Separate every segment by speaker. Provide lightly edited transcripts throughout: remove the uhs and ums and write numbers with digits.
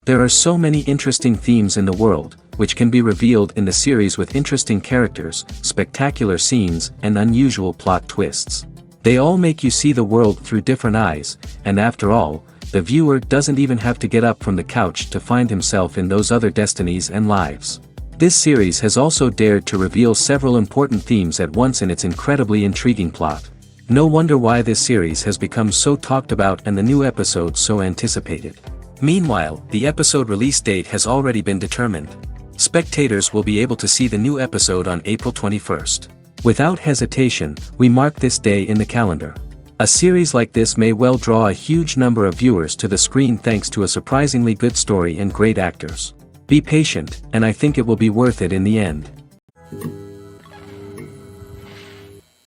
Speaker 1: There are so many interesting themes in the world, which can be revealed in the series with interesting characters, spectacular scenes, and unusual plot twists. They all make you see the world through different eyes, and after all, the viewer doesn't even have to get up from the couch to find himself in those other destinies and lives. This series has also dared to reveal several important themes at once in its incredibly intriguing plot. No wonder why this series has become so talked about and the new episodes so anticipated. Meanwhile, the episode release date has already been determined. Spectators will be able to see the new episode on April 21st. Without hesitation, we mark this day in the calendar. A series like this may well draw a huge number of viewers to the screen thanks to a surprisingly good story and great actors. Be patient, and I think it will be worth it in the end.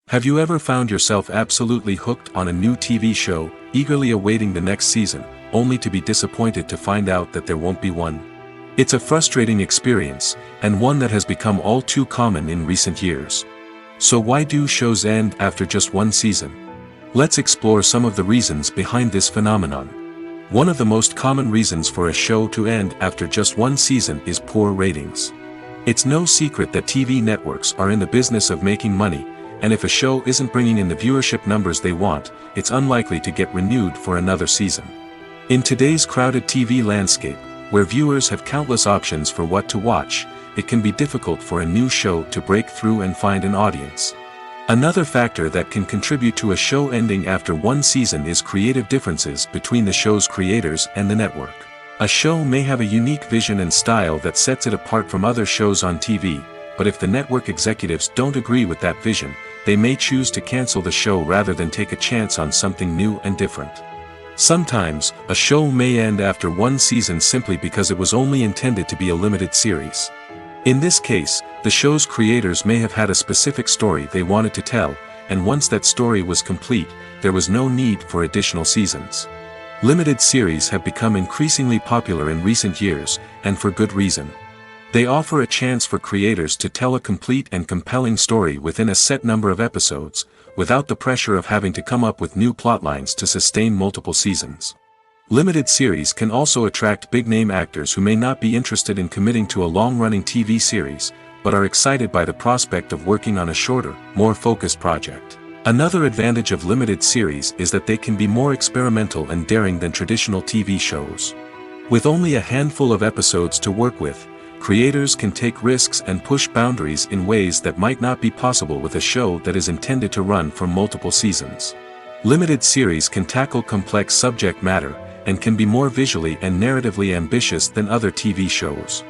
Speaker 2: Have you ever found yourself absolutely hooked on a new TV show, eagerly awaiting the next season, only to be disappointed to find out that there won't be one? It's a frustrating experience, and one that has become all too common in recent years. So why do shows end after just one season? Let's explore some of the reasons behind this phenomenon. One of the most common reasons for a show to end after just one season is poor ratings. It's no secret that TV networks are in the business of making money, and if a show isn't bringing in the viewership numbers they want, it's unlikely to get renewed for another season. In today's crowded TV landscape, where viewers have countless options for what to watch, it can be difficult for a new show to break through and find an audience. Another factor that can contribute to a show ending after one season is creative differences between the show's creators and the network. A show may have a unique vision and style that sets it apart from other shows on TV, but if the network executives don't agree with that vision, they may choose to cancel the show rather than take a chance on something new and different. Sometimes, a show may end after one season simply because it was only intended to be a limited series. In this case, the show's creators may have had a specific story they wanted to tell, and once that story was complete, there was no need for additional seasons. Limited series have become increasingly popular in recent years, and for good reason. They offer a chance for creators to tell a complete and compelling story within a set number of episodes, without the pressure of having to come up with new plotlines to sustain multiple seasons. Limited series can also attract big-name actors who may not be interested in committing to a long-running TV series, but are excited by the prospect of working on a shorter, more focused project. Another advantage of limited series is that they can be more experimental and daring than traditional TV shows. With only a handful of episodes to work with, creators can take risks and push boundaries in ways that might not be possible with a show that is intended to run for multiple seasons. Limited series can tackle complex subject matter, and can be more visually and narratively ambitious than other TV shows.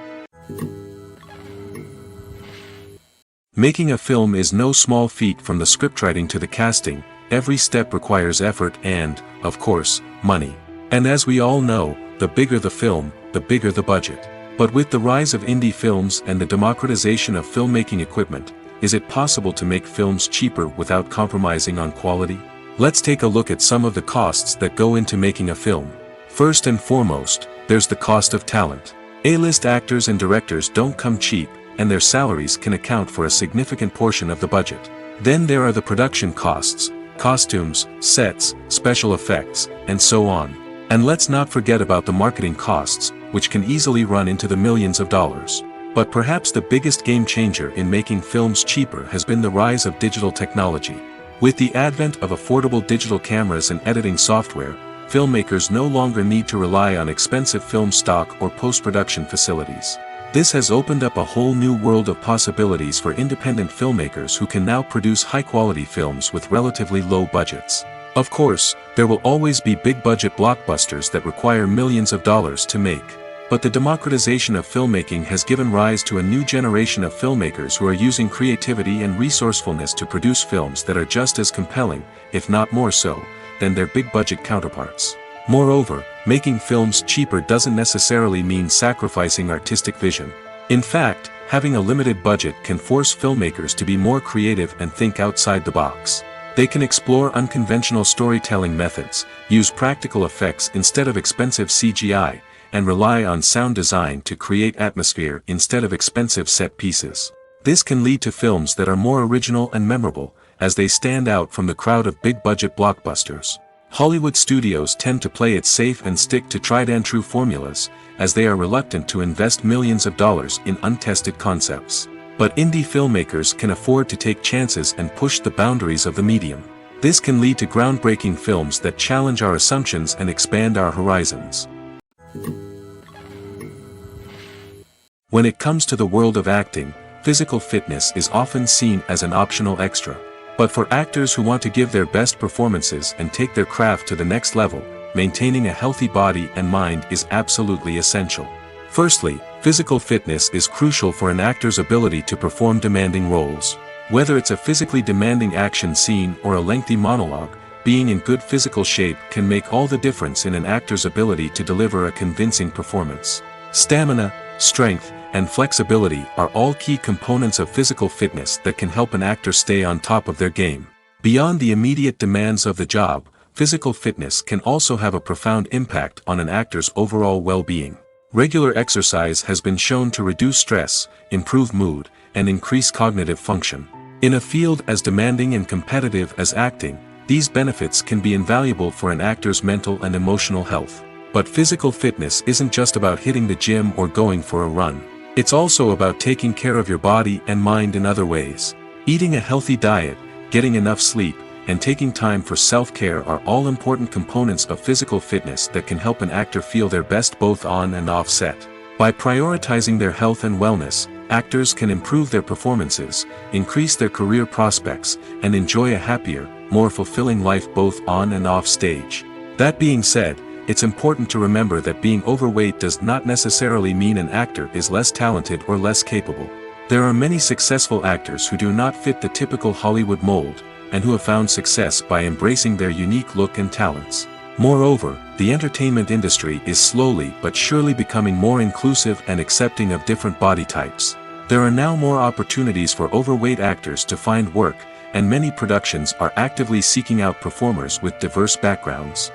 Speaker 2: Making a film is no small feat. From the scriptwriting to the casting, every step requires effort and, of course, money. And as we all know, the bigger the film, the bigger the budget. But with the rise of indie films and the democratization of filmmaking equipment, is it possible to make films cheaper without compromising on quality? Let's take a look at some of the costs that go into making a film. First and foremost, there's the cost of talent. A-list actors and directors don't come cheap, and their salaries can account for a significant portion of the budget. Then there are the production costs, costumes, sets, special effects, and so on. And let's not forget about the marketing costs, which can easily run into the millions of dollars. But perhaps the biggest game changer in making films cheaper has been the rise of digital technology. With the advent of affordable digital cameras and editing software, filmmakers no longer need to rely on expensive film stock or post-production facilities. This has opened up a whole new world of possibilities for independent filmmakers who can now produce high-quality films with relatively low budgets. Of course, there will always be big-budget blockbusters that require millions of dollars to make. But the democratization of filmmaking has given rise to a new generation of filmmakers who are using creativity and resourcefulness to produce films that are just as compelling, if not more so, than their big-budget counterparts. Moreover, making films cheaper doesn't necessarily mean sacrificing artistic vision. In fact, having a limited budget can force filmmakers to be more creative and think outside the box. They can explore unconventional storytelling methods, use practical effects instead of expensive CGI, and rely on sound design to create atmosphere instead of expensive set pieces. This can lead to films that are more original and memorable, as they stand out from the crowd of big-budget blockbusters. Hollywood studios tend to play it safe and stick to tried-and-true formulas, as they are reluctant to invest millions of dollars in untested concepts. But indie filmmakers can afford to take chances and push the boundaries of the medium. This can lead to groundbreaking films that challenge our assumptions and expand our horizons. When it comes to the world of acting, physical fitness is often seen as an optional extra. But for actors who want to give their best performances and take their craft to the next level, maintaining a healthy body and mind is absolutely essential. Firstly, physical fitness is crucial for an actor's ability to perform demanding roles. Whether it's a physically demanding action scene or a lengthy monologue, being in good physical shape can make all the difference in an actor's ability to deliver a convincing performance. Stamina, strength, and flexibility are all key components of physical fitness that can help an actor stay on top of their game. Beyond the immediate demands of the job, physical fitness can also have a profound impact on an actor's overall well-being. Regular exercise has been shown to reduce stress, improve mood, and increase cognitive function. In a field as demanding and competitive as acting, these benefits can be invaluable for an actor's mental and emotional health. But physical fitness isn't just about hitting the gym or going for a run. It's also about taking care of your body and mind in other ways. Eating a healthy diet, getting enough sleep, and taking time for self-care are all important components of physical fitness that can help an actor feel their best both on and off set. By prioritizing their health and wellness, actors can improve their performances, increase their career prospects, and enjoy a happier, more fulfilling life both on and off stage. That being said, it's important to remember that being overweight does not necessarily mean an actor is less talented or less capable. There are many successful actors who do not fit the typical Hollywood mold, and who have found success by embracing their unique look and talents. Moreover, the entertainment industry is slowly but surely becoming more inclusive and accepting of different body types. There are now more opportunities for overweight actors to find work, and many productions are actively seeking out performers with diverse backgrounds.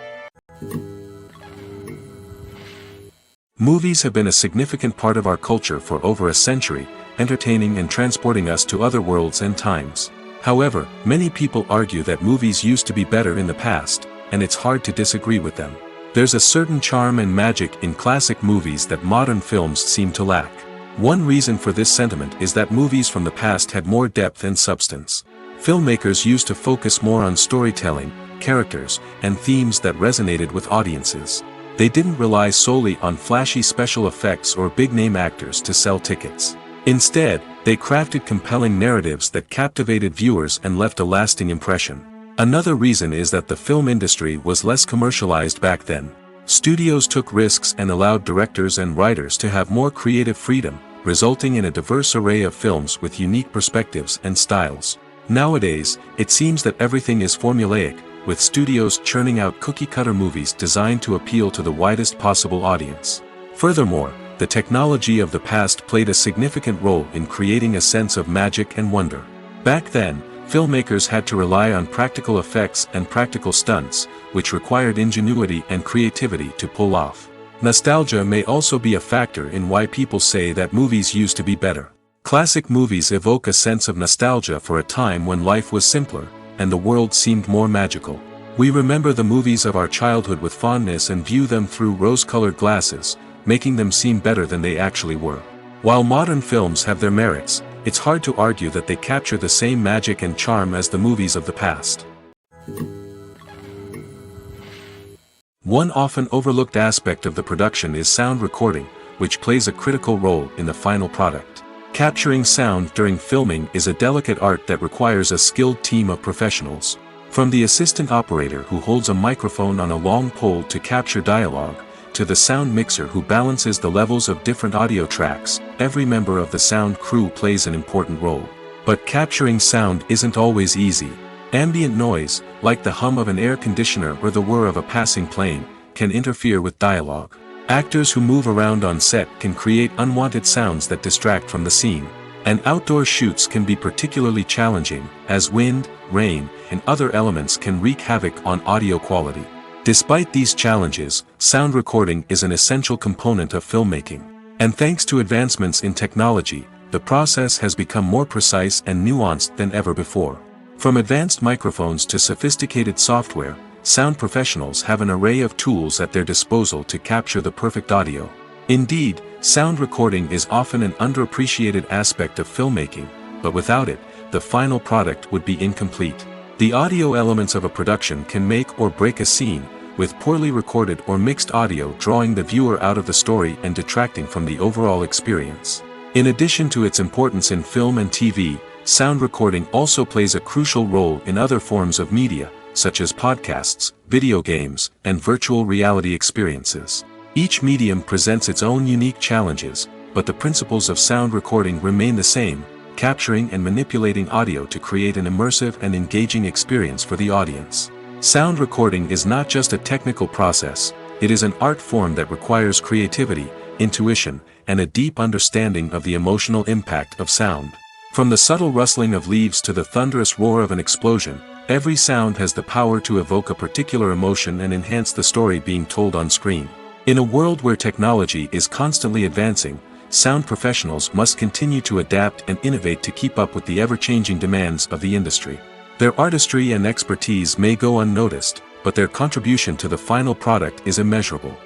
Speaker 2: Movies have been a significant part of our culture for over a century, entertaining and transporting us to other worlds and times. However, many people argue that movies used to be better in the past, and it's hard to disagree with them. There's a certain charm and magic in classic movies that modern films seem to lack. One reason for this sentiment is that movies from the past had more depth and substance. Filmmakers used to focus more on storytelling, characters, and themes that resonated with audiences. They didn't rely solely on flashy special effects or big-name actors to sell tickets. Instead, they crafted compelling narratives that captivated viewers and left a lasting impression. Another reason is that the film industry was less commercialized back then. Studios took risks and allowed directors and writers to have more creative freedom, resulting in a diverse array of films with unique perspectives and styles. Nowadays, it seems that everything is formulaic, with studios churning out cookie-cutter movies designed to appeal to the widest possible audience. Furthermore, the technology of the past played a significant role in creating a sense of magic and wonder. Back then, filmmakers had to rely on practical effects and practical stunts, which required ingenuity and creativity to pull off. Nostalgia may also be a factor in why people say that movies used to be better. Classic movies evoke a sense of nostalgia for a time when life was simpler, and the world seemed more magical. We remember the movies of our childhood with fondness and view them through rose-colored glasses, making them seem better than they actually were. While modern films have their merits, it's hard to argue that they capture the same magic and charm as the movies of the past. One often overlooked aspect of the production is sound recording, which plays a critical role in the final product. Capturing sound during filming is a delicate art that requires a skilled team of professionals. From the assistant operator who holds a microphone on a long pole to capture dialogue, to the sound mixer who balances the levels of different audio tracks, every member of the sound crew plays an important role. But capturing sound isn't always easy. Ambient noise, like the hum of an air conditioner or the whir of a passing plane, can interfere with dialogue. Actors who move around on set can create unwanted sounds that distract from the scene. And outdoor shoots can be particularly challenging, as wind, rain, and other elements can wreak havoc on audio quality. Despite these challenges, sound recording is an essential component of filmmaking. And thanks to advancements in technology, the process has become more precise and nuanced than ever before. From advanced microphones to sophisticated software, sound professionals have an array of tools at their disposal to capture the perfect audio. Indeed, sound recording is often an underappreciated aspect of filmmaking, but without it, the final product would be incomplete. The audio elements of a production can make or break a scene, with poorly recorded or mixed audio drawing the viewer out of the story and detracting from the overall experience. In addition to its importance in film and TV, sound recording also plays a crucial role in other forms of media, such as podcasts, video games, and virtual reality experiences. Each medium presents its own unique challenges, but the principles of sound recording remain the same, capturing and manipulating audio to create an immersive and engaging experience for the audience. Sound recording is not just a technical process, it is an art form that requires creativity, intuition, and a deep understanding of the emotional impact of sound. From the subtle rustling of leaves to the thunderous roar of an explosion, every sound has the power to evoke a particular emotion and enhance the story being told on screen. In a world where technology is constantly advancing, sound professionals must continue to adapt and innovate to keep up with the ever-changing demands of the industry. Their artistry and expertise may go unnoticed, but their contribution to the final product is immeasurable.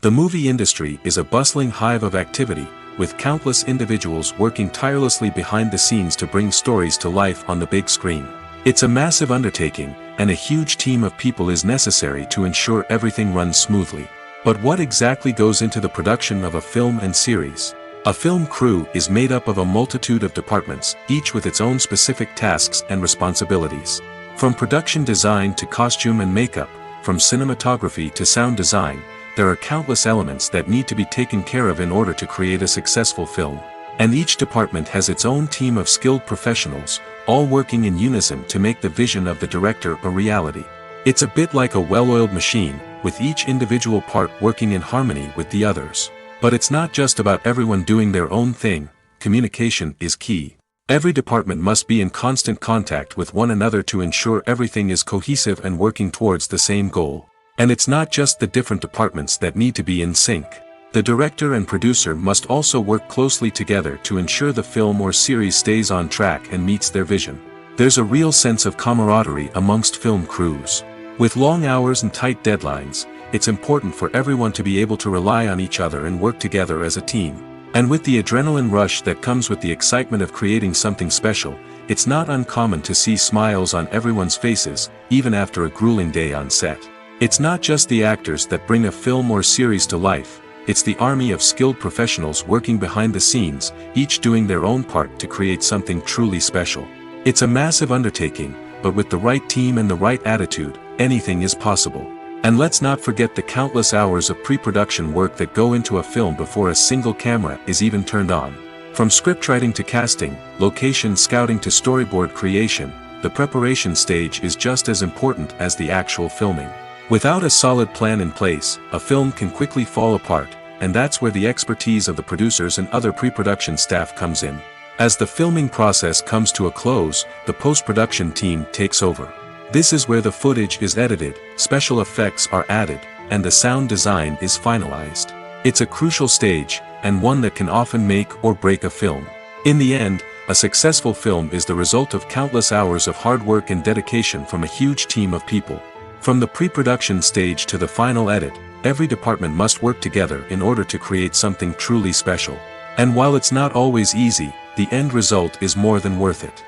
Speaker 2: The movie industry is a bustling hive of activity, with countless individuals working tirelessly behind the scenes to bring stories to life on the big screen. It's a massive undertaking, and a huge team of people is necessary to ensure everything runs smoothly. But what exactly goes into the production of a film and series? A film crew is made up of a multitude of departments, each with its own specific tasks and responsibilities. From production design to costume and makeup, from cinematography to sound design, there are countless elements that need to be taken care of in order to create a successful film. And each department has its own team of skilled professionals, all working in unison to make the vision of the director a reality. It's a bit like a well-oiled machine, with each individual part working in harmony with the others. But it's not just about everyone doing their own thing, communication is key. Every department must be in constant contact with one another to ensure everything is cohesive and working towards the same goal. And it's not just the different departments that need to be in sync. The director and producer must also work closely together to ensure the film or series stays on track and meets their vision. There's a real sense of camaraderie amongst film crews. With long hours and tight deadlines, it's important for everyone to be able to rely on each other and work together as a team. And with the adrenaline rush that comes with the excitement of creating something special, it's not uncommon to see smiles on everyone's faces, even after a grueling day on set. It's not just the actors that bring a film or series to life, it's the army of skilled professionals working behind the scenes, each doing their own part to create something truly special. It's a massive undertaking, but with the right team and the right attitude, anything is possible. And let's not forget the countless hours of pre-production work that go into a film before a single camera is even turned on. From scriptwriting to casting, location scouting to storyboard creation, the preparation stage is just as important as the actual filming. Without a solid plan in place, a film can quickly fall apart, and that's where the expertise of the producers and other pre-production staff comes in. As the filming process comes to a close, the post-production team takes over. This is where the footage is edited, special effects are added, and the sound design is finalized. It's a crucial stage, and one that can often make or break a film. In the end, a successful film is the result of countless hours of hard work and dedication from a huge team of people. From the pre-production stage to the final edit, every department must work together in order to create something truly special. And while it's not always easy, the end result is more than worth it.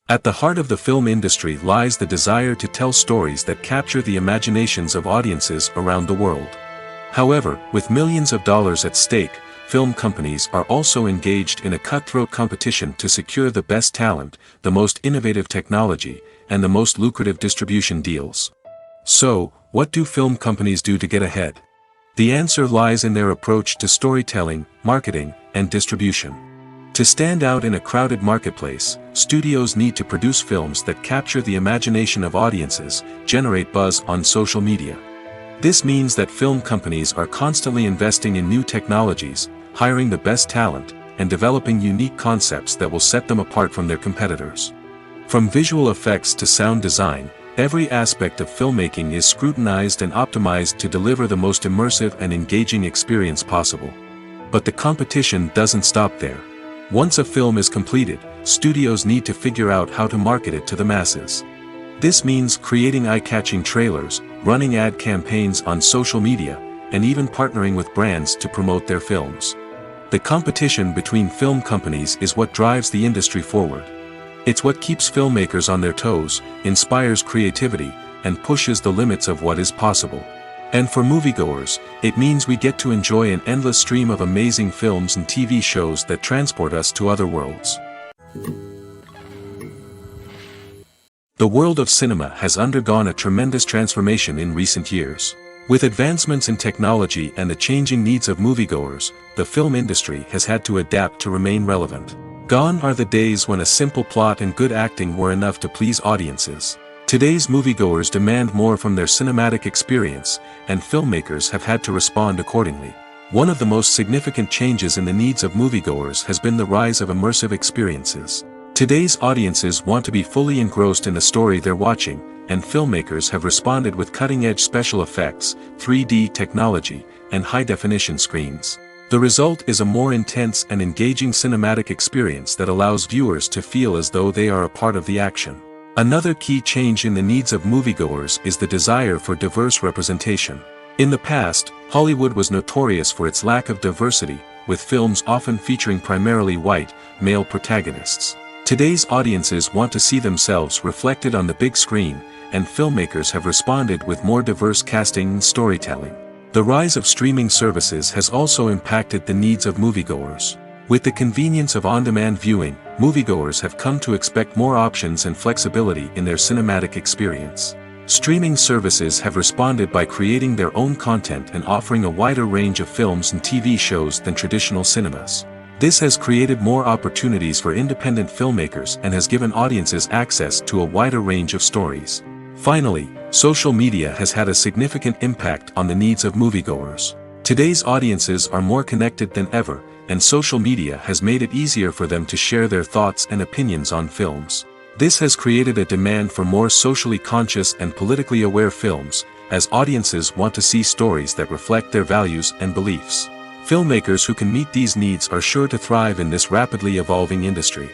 Speaker 2: At the heart of the film industry lies the desire to tell stories that capture the imaginations of audiences around the world. However, with millions of dollars at stake, film companies are also engaged in a cutthroat competition to secure the best talent, the most innovative technology, and the most lucrative distribution deals. So, what do film companies do to get ahead? The answer lies in their approach to storytelling, marketing, and distribution. To stand out in a crowded marketplace, studios need to produce films that capture the imagination of audiences, generate buzz on social media. This means that film companies are constantly investing in new technologies, hiring the best talent, and developing unique concepts that will set them apart from their competitors. From visual effects to sound design, every aspect of filmmaking is scrutinized and optimized to deliver the most immersive and engaging experience possible. But the competition doesn't stop there. Once a film is completed, studios need to figure out how to market it to the masses. This means creating eye-catching trailers, running ad campaigns on social media, and even partnering with brands to promote their films. The competition between film companies is what drives the industry forward. It's what keeps filmmakers on their toes, inspires creativity, and pushes the limits of what is possible. And for moviegoers, it means we get to enjoy an endless stream of amazing films and TV shows that transport us to other worlds. The world of cinema has undergone a tremendous transformation in recent years. With advancements in technology and the changing needs of moviegoers, the film industry has had to adapt to remain relevant. Gone are the days when a simple plot and good acting were enough to please audiences. Today's moviegoers demand more from their cinematic experience, and filmmakers have had to respond accordingly. One of the most significant changes in the needs of moviegoers has been the rise of immersive experiences. Today's audiences want to be fully engrossed in the story they're watching, and filmmakers have responded with cutting-edge special effects, 3D technology, and high-definition screens. The result is a more intense and engaging cinematic experience that allows viewers to feel as though they are a part of the action. Another key change in the needs of moviegoers is the desire for diverse representation. In the past, Hollywood was notorious for its lack of diversity, with films often featuring primarily white, male protagonists. Today's audiences want to see themselves reflected on the big screen, and filmmakers have responded with more diverse casting and storytelling. The rise of streaming services has also impacted the needs of moviegoers. With the convenience of on-demand viewing, moviegoers have come to expect more options and flexibility in their cinematic experience. Streaming services have responded by creating their own content and offering a wider range of films and TV shows than traditional cinemas. This has created more opportunities for independent filmmakers and has given audiences access to a wider range of stories. Finally, social media has had a significant impact on the needs of moviegoers. Today's audiences are more connected than ever, and social media has made it easier for them to share their thoughts and opinions on films. This has created a demand for more socially conscious and politically aware films, as audiences want to see stories that reflect their values and beliefs. Filmmakers who can meet these needs are sure to thrive in this rapidly evolving industry.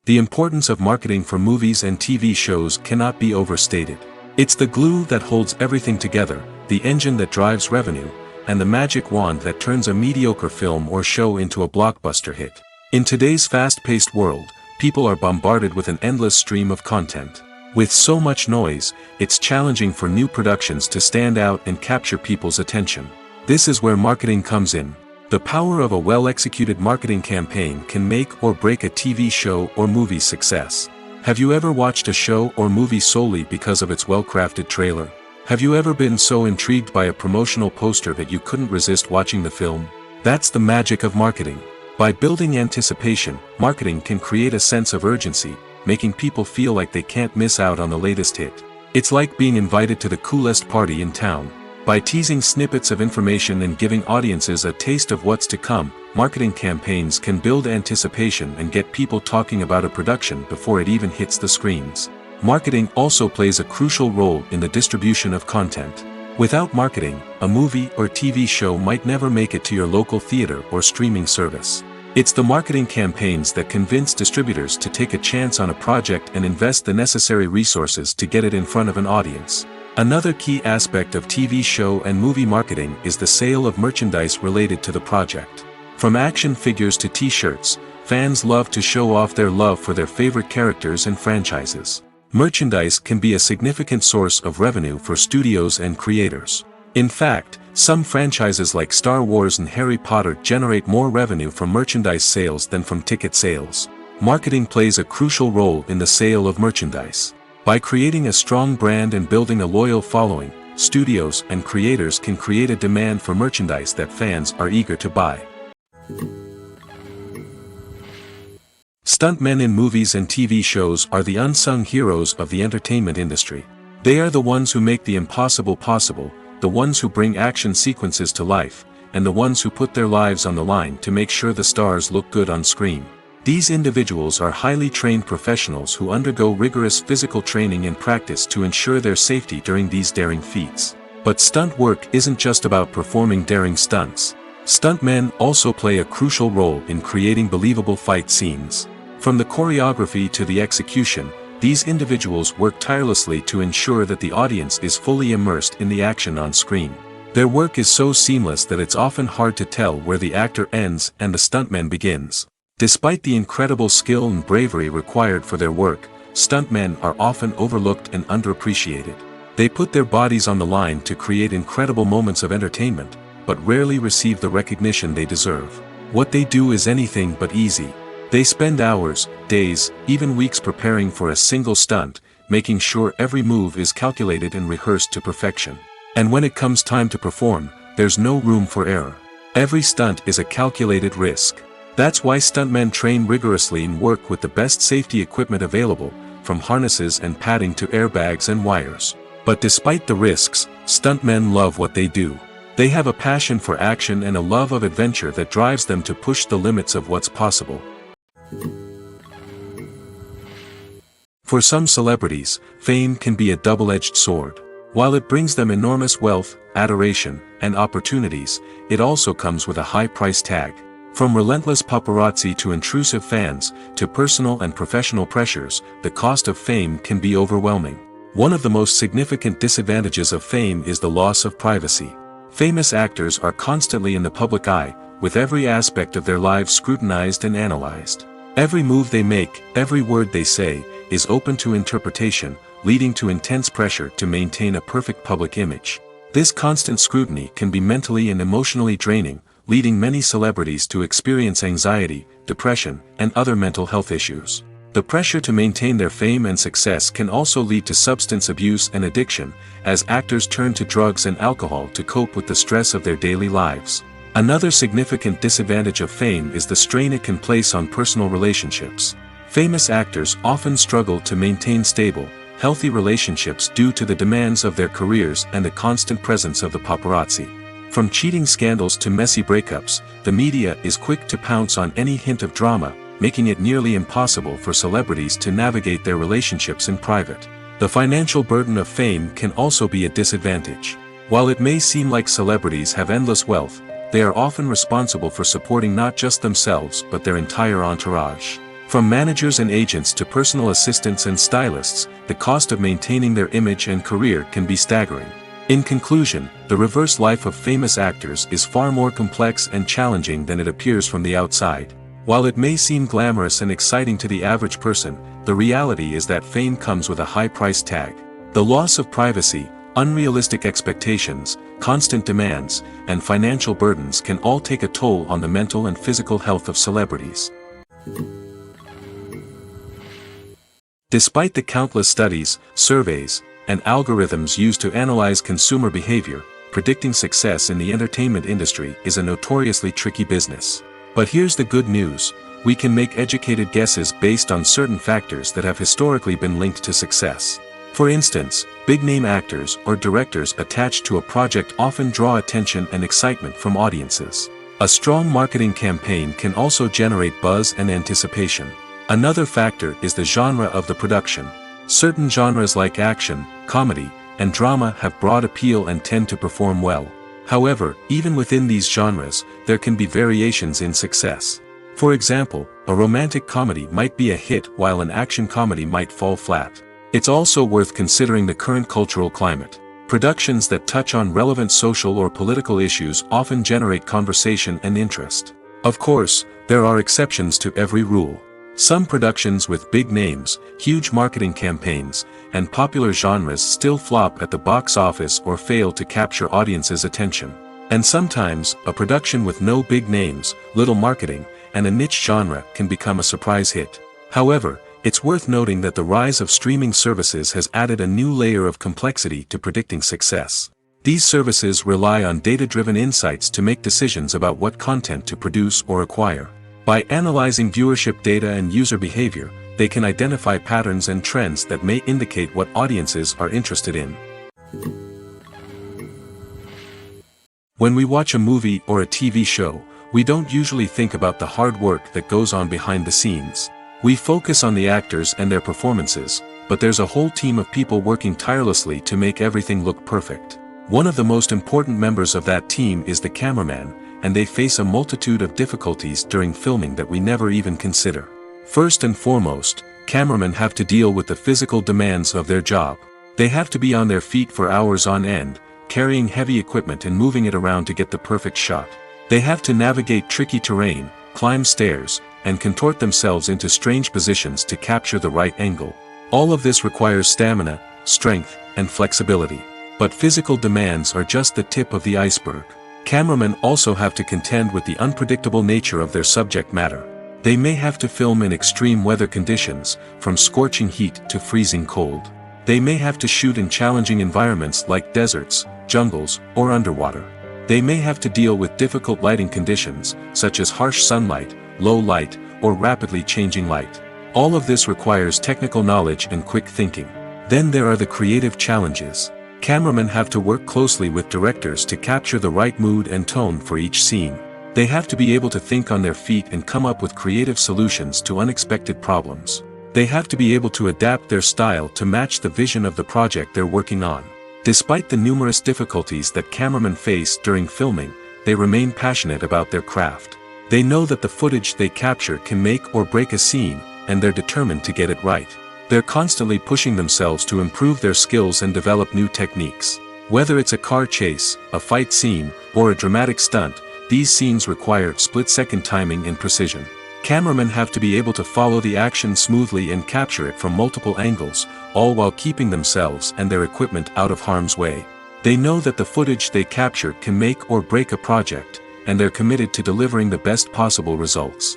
Speaker 2: The importance of marketing for movies and TV shows cannot be overstated. It's the glue that holds everything together, the engine that drives revenue, and the magic wand that turns a mediocre film or show into a blockbuster hit. In today's fast-paced world, people are bombarded with an endless stream of content. With so much noise, it's challenging for new productions to stand out and capture people's attention. This is where marketing comes in. The power of a well-executed marketing campaign can make or break a TV show or movie's success. Have you ever watched a show or movie solely because of its well-crafted trailer? Have you ever been so intrigued by a promotional poster that you couldn't resist watching the film? That's the magic of marketing. By building anticipation, marketing can create a sense of urgency, making people feel like they can't miss out on the latest hit. It's like being invited to the coolest party in town. By teasing snippets of information and giving audiences a taste of what's to come, marketing campaigns can build anticipation and get people talking about a production before it even hits the screens. Marketing also plays a crucial role in the distribution of content. Without marketing, a movie or TV show might never make it to your local theater or streaming service. It's the marketing campaigns that convince distributors to take a chance on a project and invest the necessary resources to get it in front of an audience. Another key aspect of TV show and movie marketing is the sale of merchandise related to the project. From action figures to t-shirts, fans love to show off their love for their favorite characters and franchises. Merchandise can be a significant source of revenue for studios and creators. In fact, some franchises like Star Wars and Harry Potter generate more revenue from merchandise sales than from ticket sales. Marketing plays a crucial role in the sale of merchandise. By creating a strong brand and building a loyal following, studios and creators can create a demand for merchandise that fans are eager to buy. Stuntmen in movies and TV shows are the unsung heroes of the entertainment industry. They are the ones who make the impossible possible, the ones who bring action sequences to life, and the ones who put their lives on the line to make sure the stars look good on screen. These individuals are highly trained professionals who undergo rigorous physical training and practice to ensure their safety during these daring feats. But stunt work isn't just about performing daring stunts. Stuntmen also play a crucial role in creating believable fight scenes. From the choreography to the execution, these individuals work tirelessly to ensure that the audience is fully immersed in the action on screen. Their work is so seamless that it's often hard to tell where the actor ends and the stuntman begins. Despite the incredible skill and bravery required for their work, stuntmen are often overlooked and underappreciated. They put their bodies on the line to create incredible moments of entertainment, but rarely receive the recognition they deserve. What they do is anything but easy. They spend hours, days, even weeks preparing for a single stunt, making sure every move is calculated and rehearsed to perfection. And when it comes time to perform, there's no room for error. Every stunt is a calculated risk. That's why stuntmen train rigorously and work with the best safety equipment available, from harnesses and padding to airbags and wires. But despite the risks, stuntmen love what they do. They have a passion for action and a love of adventure that drives them to push the limits of what's possible. For some celebrities, fame can be a double-edged sword. While it brings them enormous wealth, adoration, and opportunities, it also comes with a high price tag. From relentless paparazzi to intrusive fans, to personal and professional pressures, the cost of fame can be overwhelming. One of the most significant disadvantages of fame is the loss of privacy. Famous actors are constantly in the public eye, with every aspect of their lives scrutinized and analyzed. Every move they make, every word they say, is open to interpretation, leading to intense pressure to maintain a perfect public image. This constant scrutiny can be mentally and emotionally draining, leading many celebrities to experience anxiety, depression, and other mental health issues. The pressure to maintain their fame and success can also lead to substance abuse and addiction, as actors turn to drugs and alcohol to cope with the stress of their daily lives. Another significant disadvantage of fame is the strain it can place on personal relationships. Famous actors often struggle to maintain stable, healthy relationships due to the demands of their careers and the constant presence of the paparazzi. From cheating scandals to messy breakups, the media is quick to pounce on any hint of drama, making it nearly impossible for celebrities to navigate their relationships in private. The financial burden of fame can also be a disadvantage. While it may seem like celebrities have endless wealth, they are often responsible for supporting not just themselves but their entire entourage. From managers and agents to personal assistants and stylists, the cost of maintaining their image and career can be staggering. In conclusion, the reverse life of famous actors is far more complex and challenging than it appears from the outside. While it may seem glamorous and exciting to the average person, the reality is that fame comes with a high price tag. The loss of privacy, unrealistic expectations, constant demands, and financial burdens can all take a toll on the mental and physical health of celebrities. Despite the countless studies, surveys, and algorithms used to analyze consumer behavior, predicting success in the entertainment industry is a notoriously tricky business. But here's the good news: we can make educated guesses based on certain factors that have historically been linked to success. For instance, big-name actors or directors attached to a project often draw attention and excitement from audiences. A strong marketing campaign can also generate buzz and anticipation. Another factor is the genre of the production. Certain genres like action, comedy, and drama have broad appeal and tend to perform well. However, even within these genres, there can be variations in success. For example, a romantic comedy might be a hit while an action comedy might fall flat. It's also worth considering the current cultural climate. Productions that touch on relevant social or political issues often generate conversation and interest. Of course, there are exceptions to every rule. Some productions with big names, huge marketing campaigns, and popular genres still flop at the box office or fail to capture audiences' attention. And sometimes, a production with no big names, little marketing, and a niche genre can become a surprise hit. However, it's worth noting that the rise of streaming services has added a new layer of complexity to predicting success. These services rely on data-driven insights to make decisions about what content to produce or acquire. By analyzing viewership data and user behavior, they can identify patterns and trends that may indicate what audiences are interested in. When we watch a movie or a TV show, we don't usually think about the hard work that goes on behind the scenes. We focus on the actors and their performances, but there's a whole team of people working tirelessly to make everything look perfect. One of the most important members of that team is the cameraman, and they face a multitude of difficulties during filming that we never even consider. First and foremost, cameramen have to deal with the physical demands of their job. They have to be on their feet for hours on end, carrying heavy equipment and moving it around to get the perfect shot. They have to navigate tricky terrain, climb stairs, and contort themselves into strange positions to capture the right angle. All of this requires stamina, strength, and flexibility. But physical demands are just the tip of the iceberg. Cameramen also have to contend with the unpredictable nature of their subject matter. They may have to film in extreme weather conditions, from scorching heat to freezing cold. They may have to shoot in challenging environments like deserts, jungles, or underwater. They may have to deal with difficult lighting conditions, such as harsh sunlight, low light, or rapidly changing light. All of this requires technical knowledge and quick thinking. Then there are the creative challenges. Cameramen have to work closely with directors to capture the right mood and tone for each scene. They have to be able to think on their feet and come up with creative solutions to unexpected problems. They have to be able to adapt their style to match the vision of the project they're working on. Despite the numerous difficulties that cameramen face during filming, they remain passionate about their craft. They know that the footage they capture can make or break a scene, and they're determined to get it right. They're constantly pushing themselves to improve their skills and develop new techniques. Whether it's a car chase, a fight scene, or a dramatic stunt, these scenes require split-second timing and precision. Cameramen have to be able to follow the action smoothly and capture it from multiple angles, all while keeping themselves and their equipment out of harm's way. They know that the footage they capture can make or break a project, and they're committed to delivering the best possible results.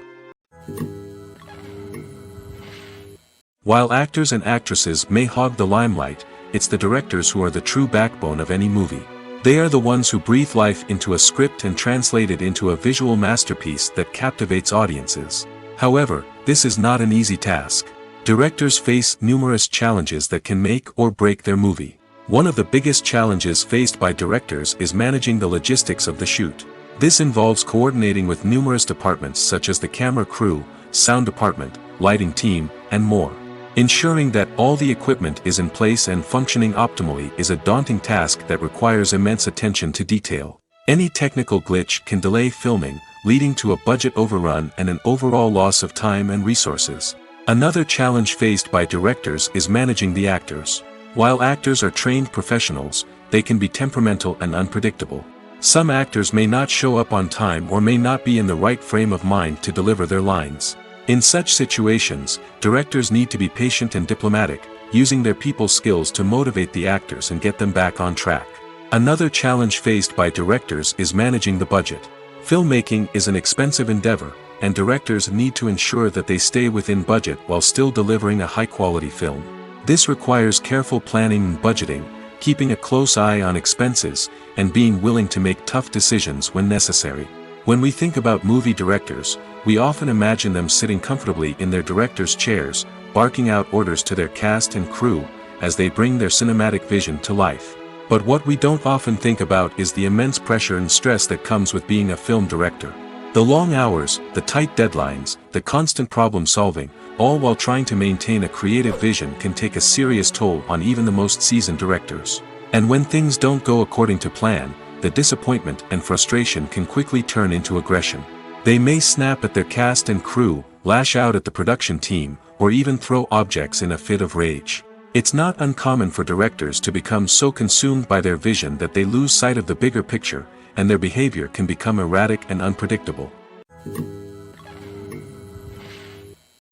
Speaker 2: While actors and actresses may hog the limelight, it's the directors who are the true backbone of any movie. They are the ones who breathe life into a script and translate it into a visual masterpiece that captivates audiences. However, this is not an easy task. Directors face numerous challenges that can make or break their movie. One of the biggest challenges faced by directors is managing the logistics of the shoot. This involves coordinating with numerous departments such as the camera crew, sound department, lighting team, and more. Ensuring that all the equipment is in place and functioning optimally is a daunting task that requires immense attention to detail. Any technical glitch can delay filming, leading to a budget overrun and an overall loss of time and resources. Another challenge faced by directors is managing the actors. While actors are trained professionals, they can be temperamental and unpredictable. Some actors may not show up on time or may not be in the right frame of mind to deliver their lines. In such situations, directors need to be patient and diplomatic, using their people skills to motivate the actors and get them back on track. Another challenge faced by directors is managing the budget. Filmmaking is an expensive endeavor, and directors need to ensure that they stay within budget while still delivering a high-quality film. This requires careful planning and budgeting, keeping a close eye on expenses, and being willing to make tough decisions when necessary. When we think about movie directors, we often imagine them sitting comfortably in their director's chairs, barking out orders to their cast and crew, as they bring their cinematic vision to life. But what we don't often think about is the immense pressure and stress that comes with being a film director. The long hours, the tight deadlines, the constant problem solving, all while trying to maintain a creative vision can take a serious toll on even the most seasoned directors. And when things don't go according to plan, the disappointment and frustration can quickly turn into aggression. They may snap at their cast and crew, lash out at the production team, or even throw objects in a fit of rage. It's not uncommon for directors to become so consumed by their vision that they lose sight of the bigger picture, and their behavior can become erratic and unpredictable.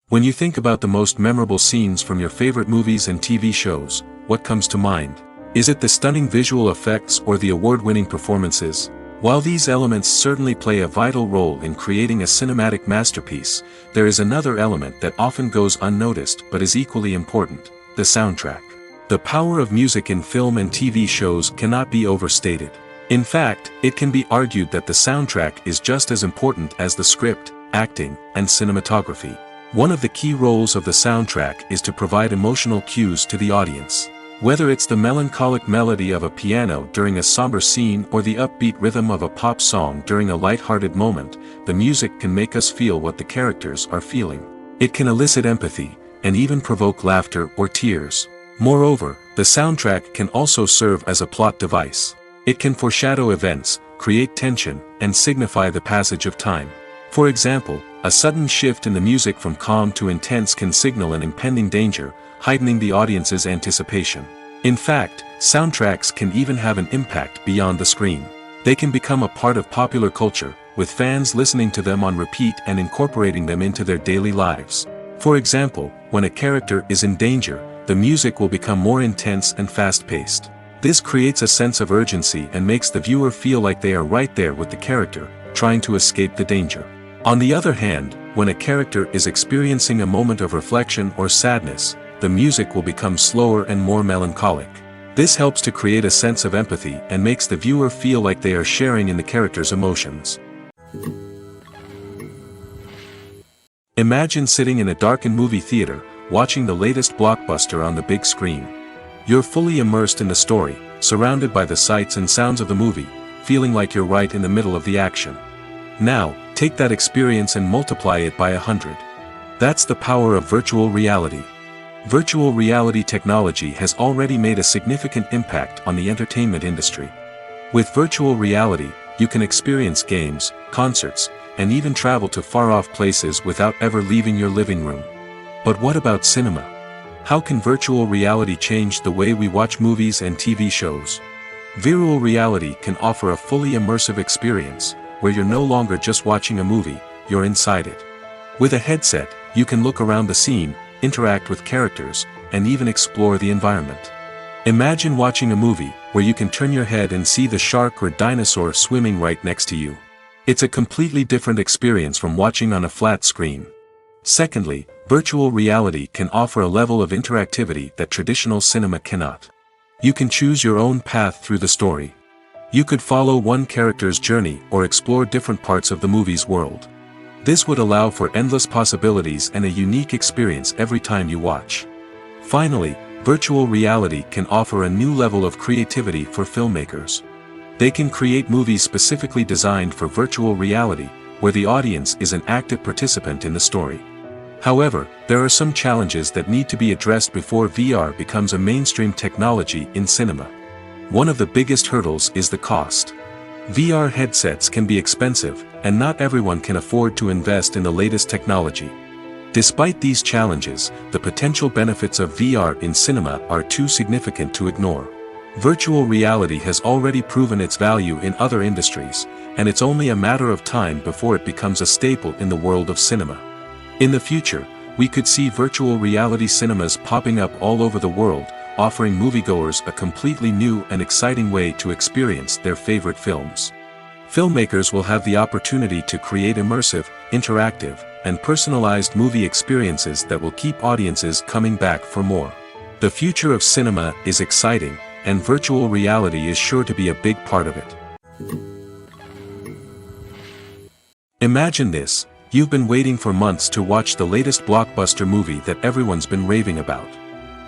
Speaker 2: When you think about the most memorable scenes from your favorite movies and TV shows, what comes to mind? Is it the stunning visual effects or the award-winning performances? While these elements certainly play a vital role in creating a cinematic masterpiece, there is another element that often goes unnoticed but is equally important: the soundtrack. The power of music in film and TV shows cannot be overstated. In fact, it can be argued that the soundtrack is just as important as the script, acting, and cinematography. One of the key roles of the soundtrack is to provide emotional cues to the audience. Whether it's the melancholic melody of a piano during a somber scene or the upbeat rhythm of a pop song during a light-hearted moment, the music can make us feel what the characters are feeling. It can elicit empathy, and even provoke laughter or tears. Moreover, the soundtrack can also serve as a plot device. It can foreshadow events, create tension, and signify the passage of time. For example, a sudden shift in the music from calm to intense can signal an impending danger, heightening the audience's anticipation. In fact, soundtracks can even have an impact beyond the screen. They can become a part of popular culture, with fans listening to them on repeat and incorporating them into their daily lives. For example, when a character is in danger, the music will become more intense and fast-paced. This creates a sense of urgency and makes the viewer feel like they are right there with the character, trying to escape the danger. On the other hand, when a character is experiencing a moment of reflection or sadness, the music will become slower and more melancholic. This helps to create a sense of empathy and makes the viewer feel like they are sharing in the character's emotions. Imagine sitting in a darkened movie theater, watching the latest blockbuster on the big screen. You're fully immersed in the story, surrounded by the sights and sounds of the movie, feeling like you're right in the middle of the action. Now, take that experience and multiply it by 100. That's the power of virtual reality. Virtual reality technology has already made a significant impact on the entertainment industry. With virtual reality, you can experience games, concerts, and even travel to far-off places without ever leaving your living room. But what about cinema? How can virtual reality change the way we watch movies and TV shows? Virtual reality can offer a fully immersive experience, where you're no longer just watching a movie, you're inside it. With a headset, you can look around the scene, interact with characters, and even explore the environment. Imagine watching a movie where you can turn your head and see the shark or dinosaur swimming right next to you. It's a completely different experience from watching on a flat screen. Secondly, virtual reality can offer a level of interactivity that traditional cinema cannot. You can choose your own path through the story. You could follow one character's journey or explore different parts of the movie's world. This would allow for endless possibilities and a unique experience every time you watch. Finally, virtual reality can offer a new level of creativity for filmmakers. They can create movies specifically designed for virtual reality, where the audience is an active participant in the story. However, there are some challenges that need to be addressed before VR becomes a mainstream technology in cinema. One of the biggest hurdles is the cost. VR headsets can be expensive, and not everyone can afford to invest in the latest technology. Despite these challenges, the potential benefits of VR in cinema are too significant to ignore. Virtual reality has already proven its value in other industries, and it's only a matter of time before it becomes a staple in the world of cinema. In the future, we could see virtual reality cinemas popping up all over the world, offering moviegoers a completely new and exciting way to experience their favorite films. Filmmakers will have the opportunity to create immersive, interactive, and personalized movie experiences that will keep audiences coming back for more. The future of cinema is exciting, and virtual reality is sure to be a big part of it. Imagine this: you've been waiting for months to watch the latest blockbuster movie that everyone's been raving about.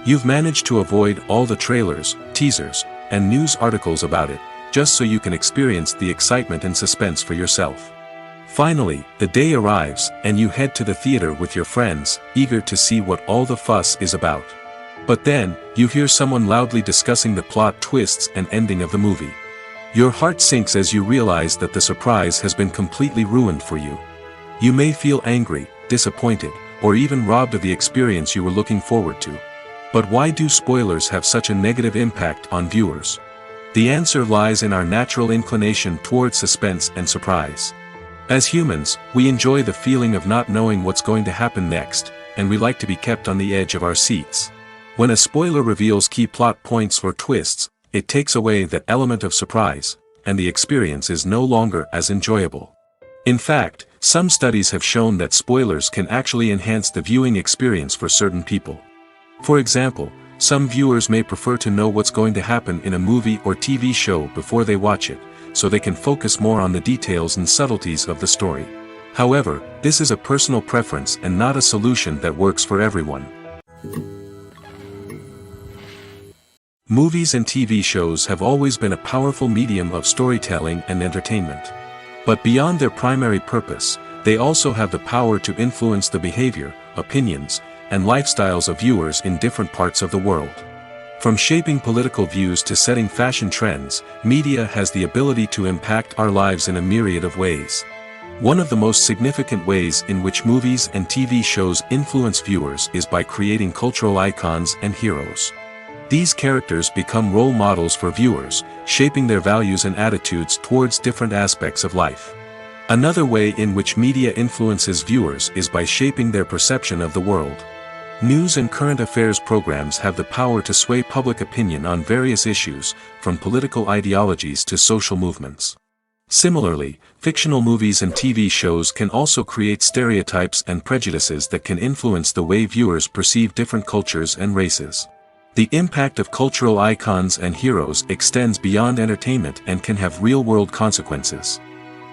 Speaker 2: You've managed to avoid all the trailers, teasers, and news articles about it, just so you can experience the excitement and suspense for yourself. Finally, the day arrives, and you head to the theater with your friends, eager to see what all the fuss is about. But then, you hear someone loudly discussing the plot twists and ending of the movie. Your heart sinks as you realize that the surprise has been completely ruined for you. You may feel angry, disappointed, or even robbed of the experience you were looking forward to. But why do spoilers have such a negative impact on viewers? The answer lies in our natural inclination towards suspense and surprise. As humans, we enjoy the feeling of not knowing what's going to happen next, and we like to be kept on the edge of our seats. When a spoiler reveals key plot points or twists, it takes away that element of surprise, and the experience is no longer as enjoyable. In fact, some studies have shown that spoilers can actually enhance the viewing experience for certain people. For example, some viewers may prefer to know what's going to happen in a movie or TV show before they watch it, so they can focus more on the details and subtleties of the story. However, this is a personal preference and not a solution that works for everyone. Movies and TV shows have always been a powerful medium of storytelling and entertainment. But beyond their primary purpose, they also have the power to influence the behavior, opinions, and lifestyles of viewers in different parts of the world. From shaping political views to setting fashion trends, media has the ability to impact our lives in a myriad of ways. One of the most significant ways in which movies and TV shows influence viewers is by creating cultural icons and heroes. These characters become role models for viewers, shaping their values and attitudes towards different aspects of life. Another way in which media influences viewers is by shaping their perception of the world. News and current affairs programs have the power to sway public opinion on various issues, from political ideologies to social movements. Similarly, fictional movies and TV shows can also create stereotypes and prejudices that can influence the way viewers perceive different cultures and races. The impact of cultural icons and heroes extends beyond entertainment and can have real-world consequences.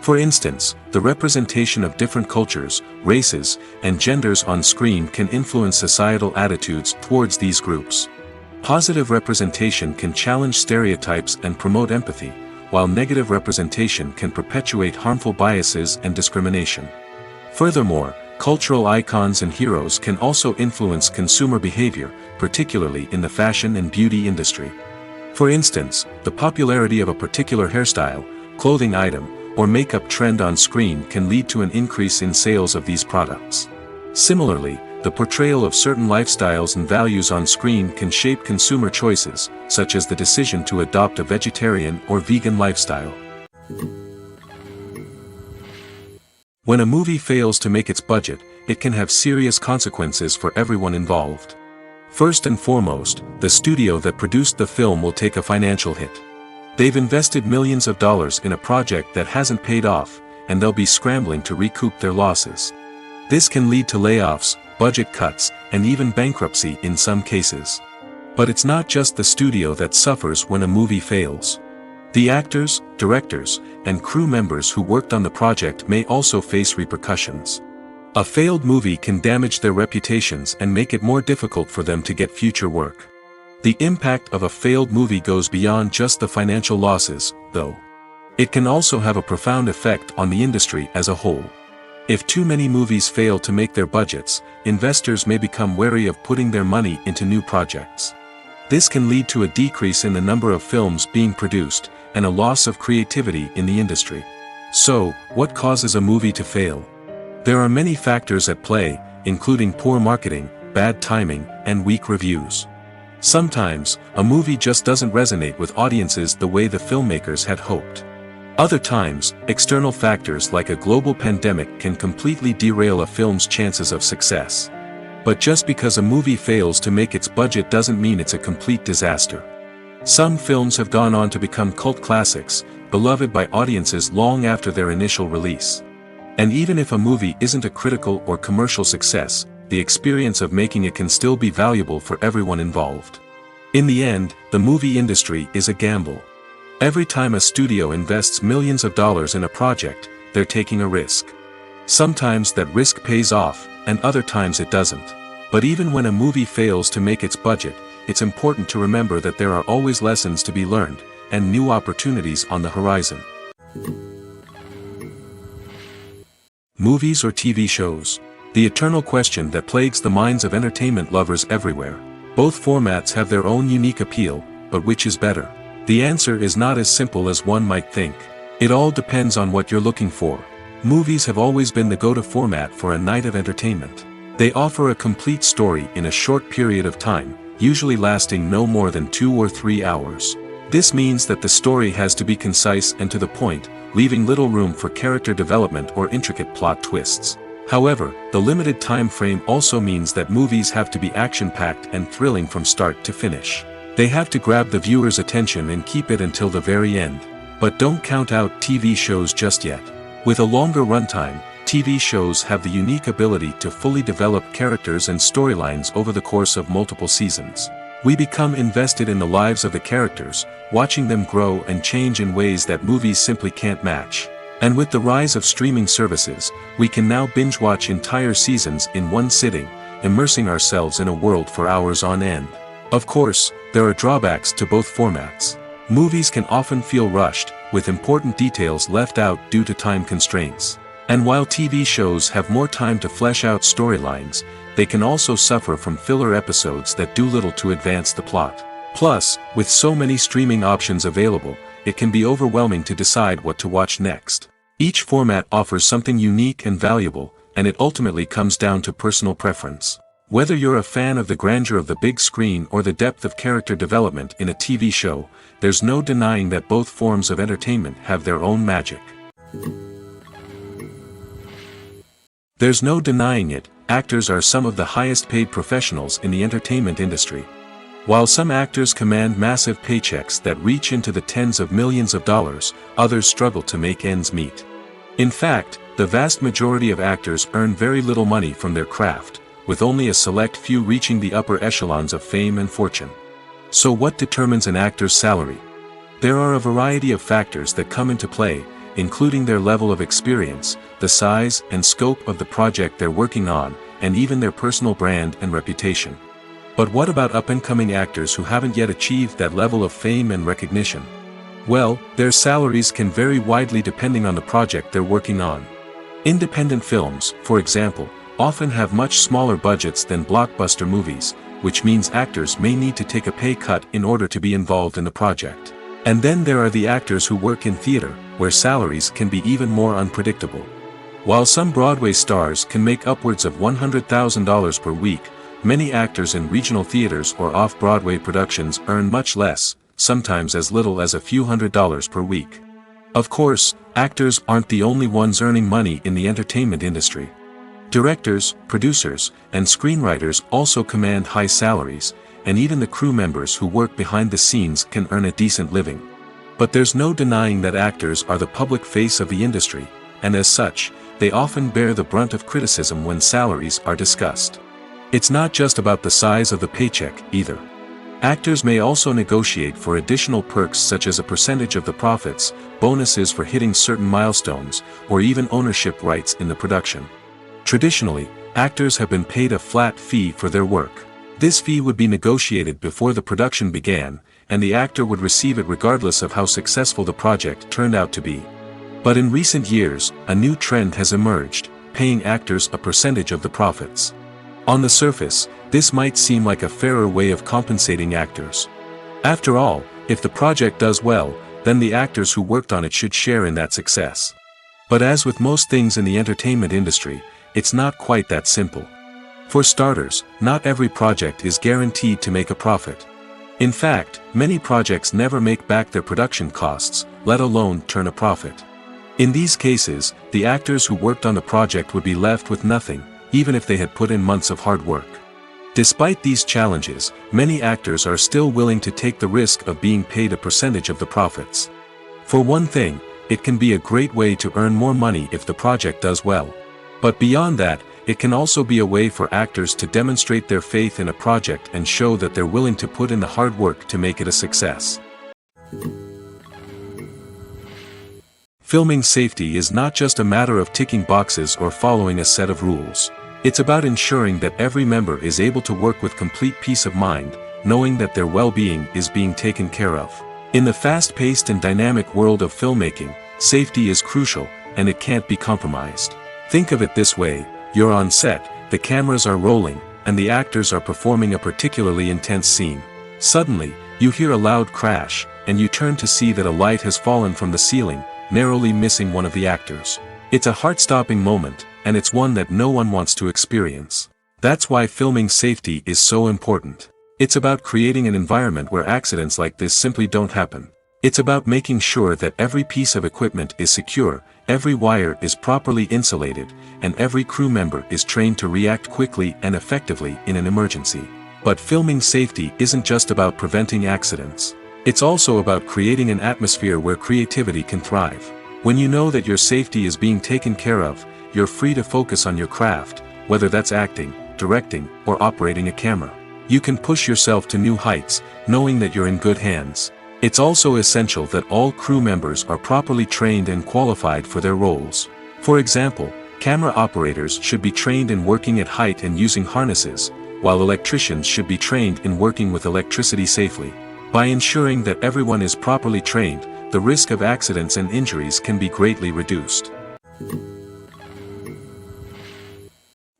Speaker 2: For instance, the representation of different cultures, races, and genders on screen can influence societal attitudes towards these groups. Positive representation can challenge stereotypes and promote empathy, while negative representation can perpetuate harmful biases and discrimination. Furthermore, cultural icons and heroes can also influence consumer behavior, particularly in the fashion and beauty industry. For instance, the popularity of a particular hairstyle, clothing item, or makeup trend on screen can lead to an increase in sales of these products. Similarly, the portrayal of certain lifestyles and values on screen can shape consumer choices, such as the decision to adopt a vegetarian or vegan lifestyle. When a movie fails to make its budget, it can have serious consequences for everyone involved. First and foremost, the studio that produced the film will take a financial hit. They've invested millions of dollars in a project that hasn't paid off, and they'll be scrambling to recoup their losses. This can lead to layoffs, budget cuts, and even bankruptcy in some cases. But it's not just the studio that suffers when a movie fails. The actors, directors, and crew members who worked on the project may also face repercussions. A failed movie can damage their reputations and make it more difficult for them to get future work. The impact of a failed movie goes beyond just the financial losses, though. It can also have a profound effect on the industry as a whole. If too many movies fail to make their budgets, investors may become wary of putting their money into new projects. This can lead to a decrease in the number of films being produced, and a loss of creativity in the industry. So, what causes a movie to fail? There are many factors at play, including poor marketing, bad timing, and weak reviews. Sometimes, a movie just doesn't resonate with audiences the way the filmmakers had hoped. Other times, external factors like a global pandemic can completely derail a film's chances of success. But just because a movie fails to make its budget doesn't mean it's a complete disaster. Some films have gone on to become cult classics, beloved by audiences long after their initial release. And even if a movie isn't a critical or commercial success, the experience of making it can still be valuable for everyone involved. In the end, the movie industry is a gamble. Every time a studio invests millions of dollars in a project, they're taking a risk. Sometimes that risk pays off, and other times it doesn't. But even when a movie fails to make its budget, it's important to remember that there are always lessons to be learned, and new opportunities on the horizon. Movies or TV shows? The eternal question that plagues the minds of entertainment lovers everywhere. Both formats have their own unique appeal, but which is better? The answer is not as simple as one might think. It all depends on what you're looking for. Movies have always been the go-to format for a night of entertainment. They offer a complete story in a short period of time, usually lasting no more than 2 or 3 hours. This means that the story has to be concise and to the point, leaving little room for character development or intricate plot twists. However, the limited time frame also means that movies have to be action-packed and thrilling from start to finish. They have to grab the viewer's attention and keep it until the very end. But don't count out TV shows just yet. With a longer runtime, TV shows have the unique ability to fully develop characters and storylines over the course of multiple seasons. We become invested in the lives of the characters, watching them grow and change in ways that movies simply can't match. And with the rise of streaming services, we can now binge-watch entire seasons in one sitting, immersing ourselves in a world for hours on end. Of course, there are drawbacks to both formats. Movies can often feel rushed, with important details left out due to time constraints. And while TV shows have more time to flesh out storylines, they can also suffer from filler episodes that do little to advance the plot. Plus, with so many streaming options available, it can be overwhelming to decide what to watch next. Each format offers something unique and valuable, and it ultimately comes down to personal preference. Whether you're a fan of the grandeur of the big screen or the depth of character development in a TV show, there's no denying that both forms of entertainment have their own magic. There's no denying it, actors are some of the highest paid professionals in the entertainment industry. While some actors command massive paychecks that reach into the tens of millions of dollars, others struggle to make ends meet. In fact, the vast majority of actors earn very little money from their craft, with only a select few reaching the upper echelons of fame and fortune. So what determines an actor's salary? There are a variety of factors that come into play, including their level of experience, the size and scope of the project they're working on, and even their personal brand and reputation. But what about up-and-coming actors who haven't yet achieved that level of fame and recognition? Well, their salaries can vary widely depending on the project they're working on. Independent films, for example, often have much smaller budgets than blockbuster movies, which means actors may need to take a pay cut in order to be involved in the project. And then there are the actors who work in theater, where salaries can be even more unpredictable. While some Broadway stars can make upwards of $100,000 per week, many actors in regional theaters or off-Broadway productions earn much less, sometimes as little as a few $100s per week. Of course, actors aren't the only ones earning money in the entertainment industry. Directors, producers, and screenwriters also command high salaries, and even the crew members who work behind the scenes can earn a decent living. But there's no denying that actors are the public face of the industry, and as such, they often bear the brunt of criticism when salaries are discussed. It's not just about the size of the paycheck, either. Actors may also negotiate for additional perks such as a percentage of the profits, bonuses for hitting certain milestones, or even ownership rights in the production. Traditionally, actors have been paid a flat fee for their work. This fee would be negotiated before the production began, and the actor would receive it regardless of how successful the project turned out to be. But in recent years, a new trend has emerged, paying actors a percentage of the profits. On the surface, this might seem like a fairer way of compensating actors. After all, if the project does well, then the actors who worked on it should share in that success. But as with most things in the entertainment industry, it's not quite that simple. For starters, not every project is guaranteed to make a profit. In fact, many projects never make back their production costs, let alone turn a profit. In these cases, the actors who worked on the project would be left with nothing, even if they had put in months of hard work. Despite these challenges, many actors are still willing to take the risk of being paid a percentage of the profits. For one thing, it can be a great way to earn more money if the project does well. But beyond that, it can also be a way for actors to demonstrate their faith in a project and show that they're willing to put in the hard work to make it a success. Filming safety is not just a matter of ticking boxes or following a set of rules. It's about ensuring that every member is able to work with complete peace of mind, knowing that their well-being is being taken care of. In the fast-paced and dynamic world of filmmaking, safety is crucial, and it can't be compromised. Think of it this way: you're on set, the cameras are rolling, and the actors are performing a particularly intense scene. Suddenly, you hear a loud crash, and you turn to see that a light has fallen from the ceiling, narrowly missing one of the actors. It's a heart-stopping moment, and it's one that no one wants to experience. That's why filming safety is so important. It's about creating an environment where accidents like this simply don't happen. It's about making sure that every piece of equipment is secure, every wire is properly insulated, and every crew member is trained to react quickly and effectively in an emergency. But filming safety isn't just about preventing accidents. It's also about creating an atmosphere where creativity can thrive. When you know that your safety is being taken care of, you're free to focus on your craft, whether that's acting, directing, or operating a camera. You can push yourself to new heights, knowing that you're in good hands. It's also essential that all crew members are properly trained and qualified for their roles. For example, camera operators should be trained in working at height and using harnesses, while electricians should be trained in working with electricity safely. By ensuring that everyone is properly trained, the risk of accidents and injuries can be greatly reduced.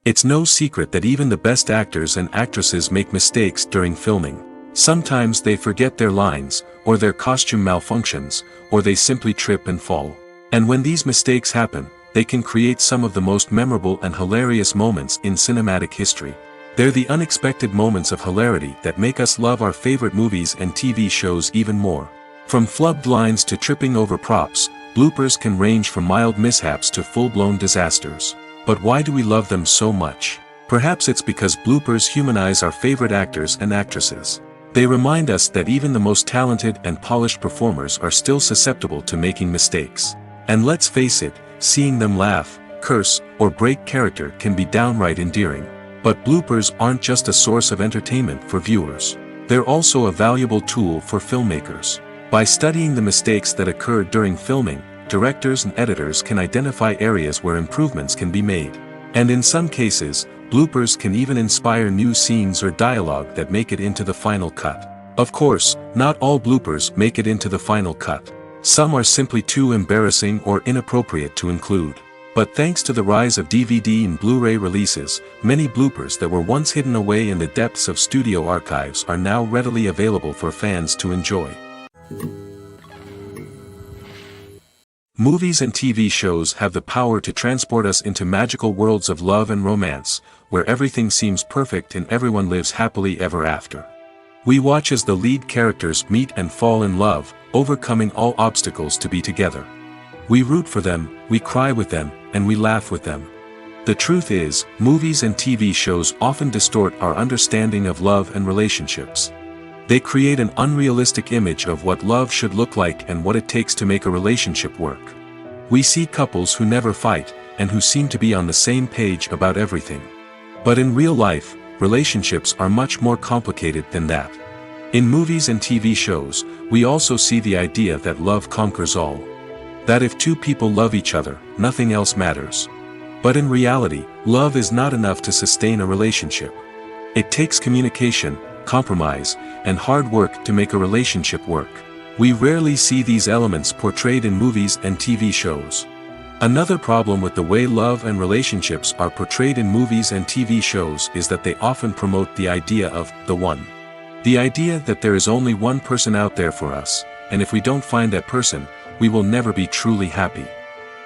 Speaker 2: It's no secret that even the best actors and actresses make mistakes during filming. Sometimes they forget their lines, or their costume malfunctions, or they simply trip and fall. And when these mistakes happen, they can create some of the most memorable and hilarious moments in cinematic history. They're the unexpected moments of hilarity that make us love our favorite movies and TV shows even more. From flubbed lines to tripping over props, bloopers can range from mild mishaps to full-blown disasters. But why do we love them so much? Perhaps it's because bloopers humanize our favorite actors and actresses. They remind us that even the most talented and polished performers are still susceptible to making mistakes. And let's face it, seeing them laugh, curse, or break character can be downright endearing. But bloopers aren't just a source of entertainment for viewers. They're also a valuable tool for filmmakers. By studying the mistakes that occurred during filming, directors and editors can identify areas where improvements can be made. And in some cases, bloopers can even inspire new scenes or dialogue that make it into the final cut. Of course, not all bloopers make it into the final cut. Some are simply too embarrassing or inappropriate to include. But thanks to the rise of DVD and Blu-ray releases, many bloopers that were once hidden away in the depths of studio archives are now readily available for fans to enjoy. Movies and TV shows have the power to transport us into magical worlds of love and romance, where everything seems perfect and everyone lives happily ever after. We watch as the lead characters meet and fall in love, overcoming all obstacles to be together. We root for them, we cry with them, and we laugh with them. The truth is, movies and TV shows often distort our understanding of love and relationships. They create an unrealistic image of what love should look like and what it takes to make a relationship work. We see couples who never fight, and who seem to be on the same page about everything. But in real life, relationships are much more complicated than that. In movies and TV shows, we also see the idea that love conquers all. That if two people love each other, nothing else matters. But in reality, love is not enough to sustain a relationship. It takes communication, compromise, and hard work to make a relationship work. We rarely see these elements portrayed in movies and TV shows. Another problem with the way love and relationships are portrayed in movies and TV shows is that they often promote the idea of the one. The idea that there is only one person out there for us, and if we don't find that person, we will never be truly happy.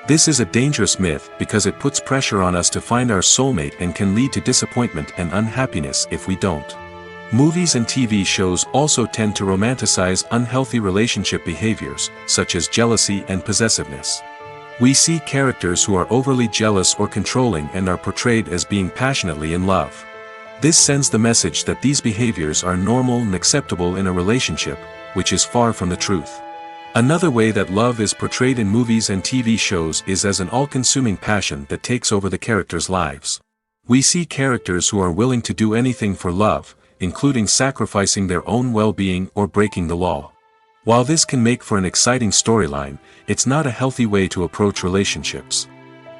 Speaker 2: This is a dangerous myth because it puts pressure on us to find our soulmate and can lead to disappointment and unhappiness if we don't. Movies and TV shows also tend to romanticize unhealthy relationship behaviors, such as jealousy and possessiveness. We see characters who are overly jealous or controlling and are portrayed as being passionately in love. This sends the message that these behaviors are normal and acceptable in a relationship, which is far from the truth. Another way that love is portrayed in movies and TV shows is as an all-consuming passion that takes over the characters' lives. We see characters who are willing to do anything for love, including sacrificing their own well-being or breaking the law. While this can make for an exciting storyline, it's not a healthy way to approach relationships.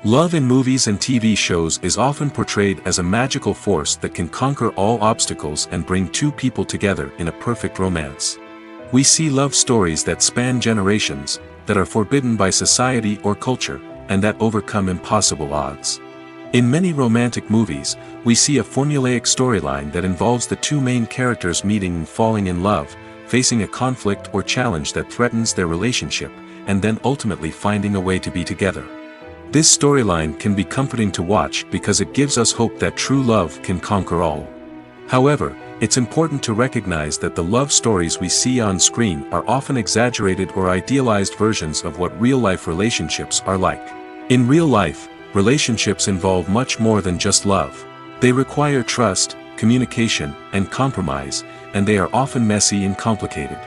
Speaker 2: Love in movies and TV shows is often portrayed as a magical force that can conquer all obstacles and bring two people together in a perfect romance. We see love stories that span generations, that are forbidden by society or culture, and that overcome impossible odds. In many romantic movies, we see a formulaic storyline that involves the two main characters meeting and falling in love, facing a conflict or challenge that threatens their relationship, and then ultimately finding a way to be together. This storyline can be comforting to watch because it gives us hope that true love can conquer all. However, it's important to recognize that the love stories we see on screen are often exaggerated or idealized versions of what real-life relationships are like. In real life, relationships involve much more than just love. They require trust, communication, and compromise, and they are often messy and complicated.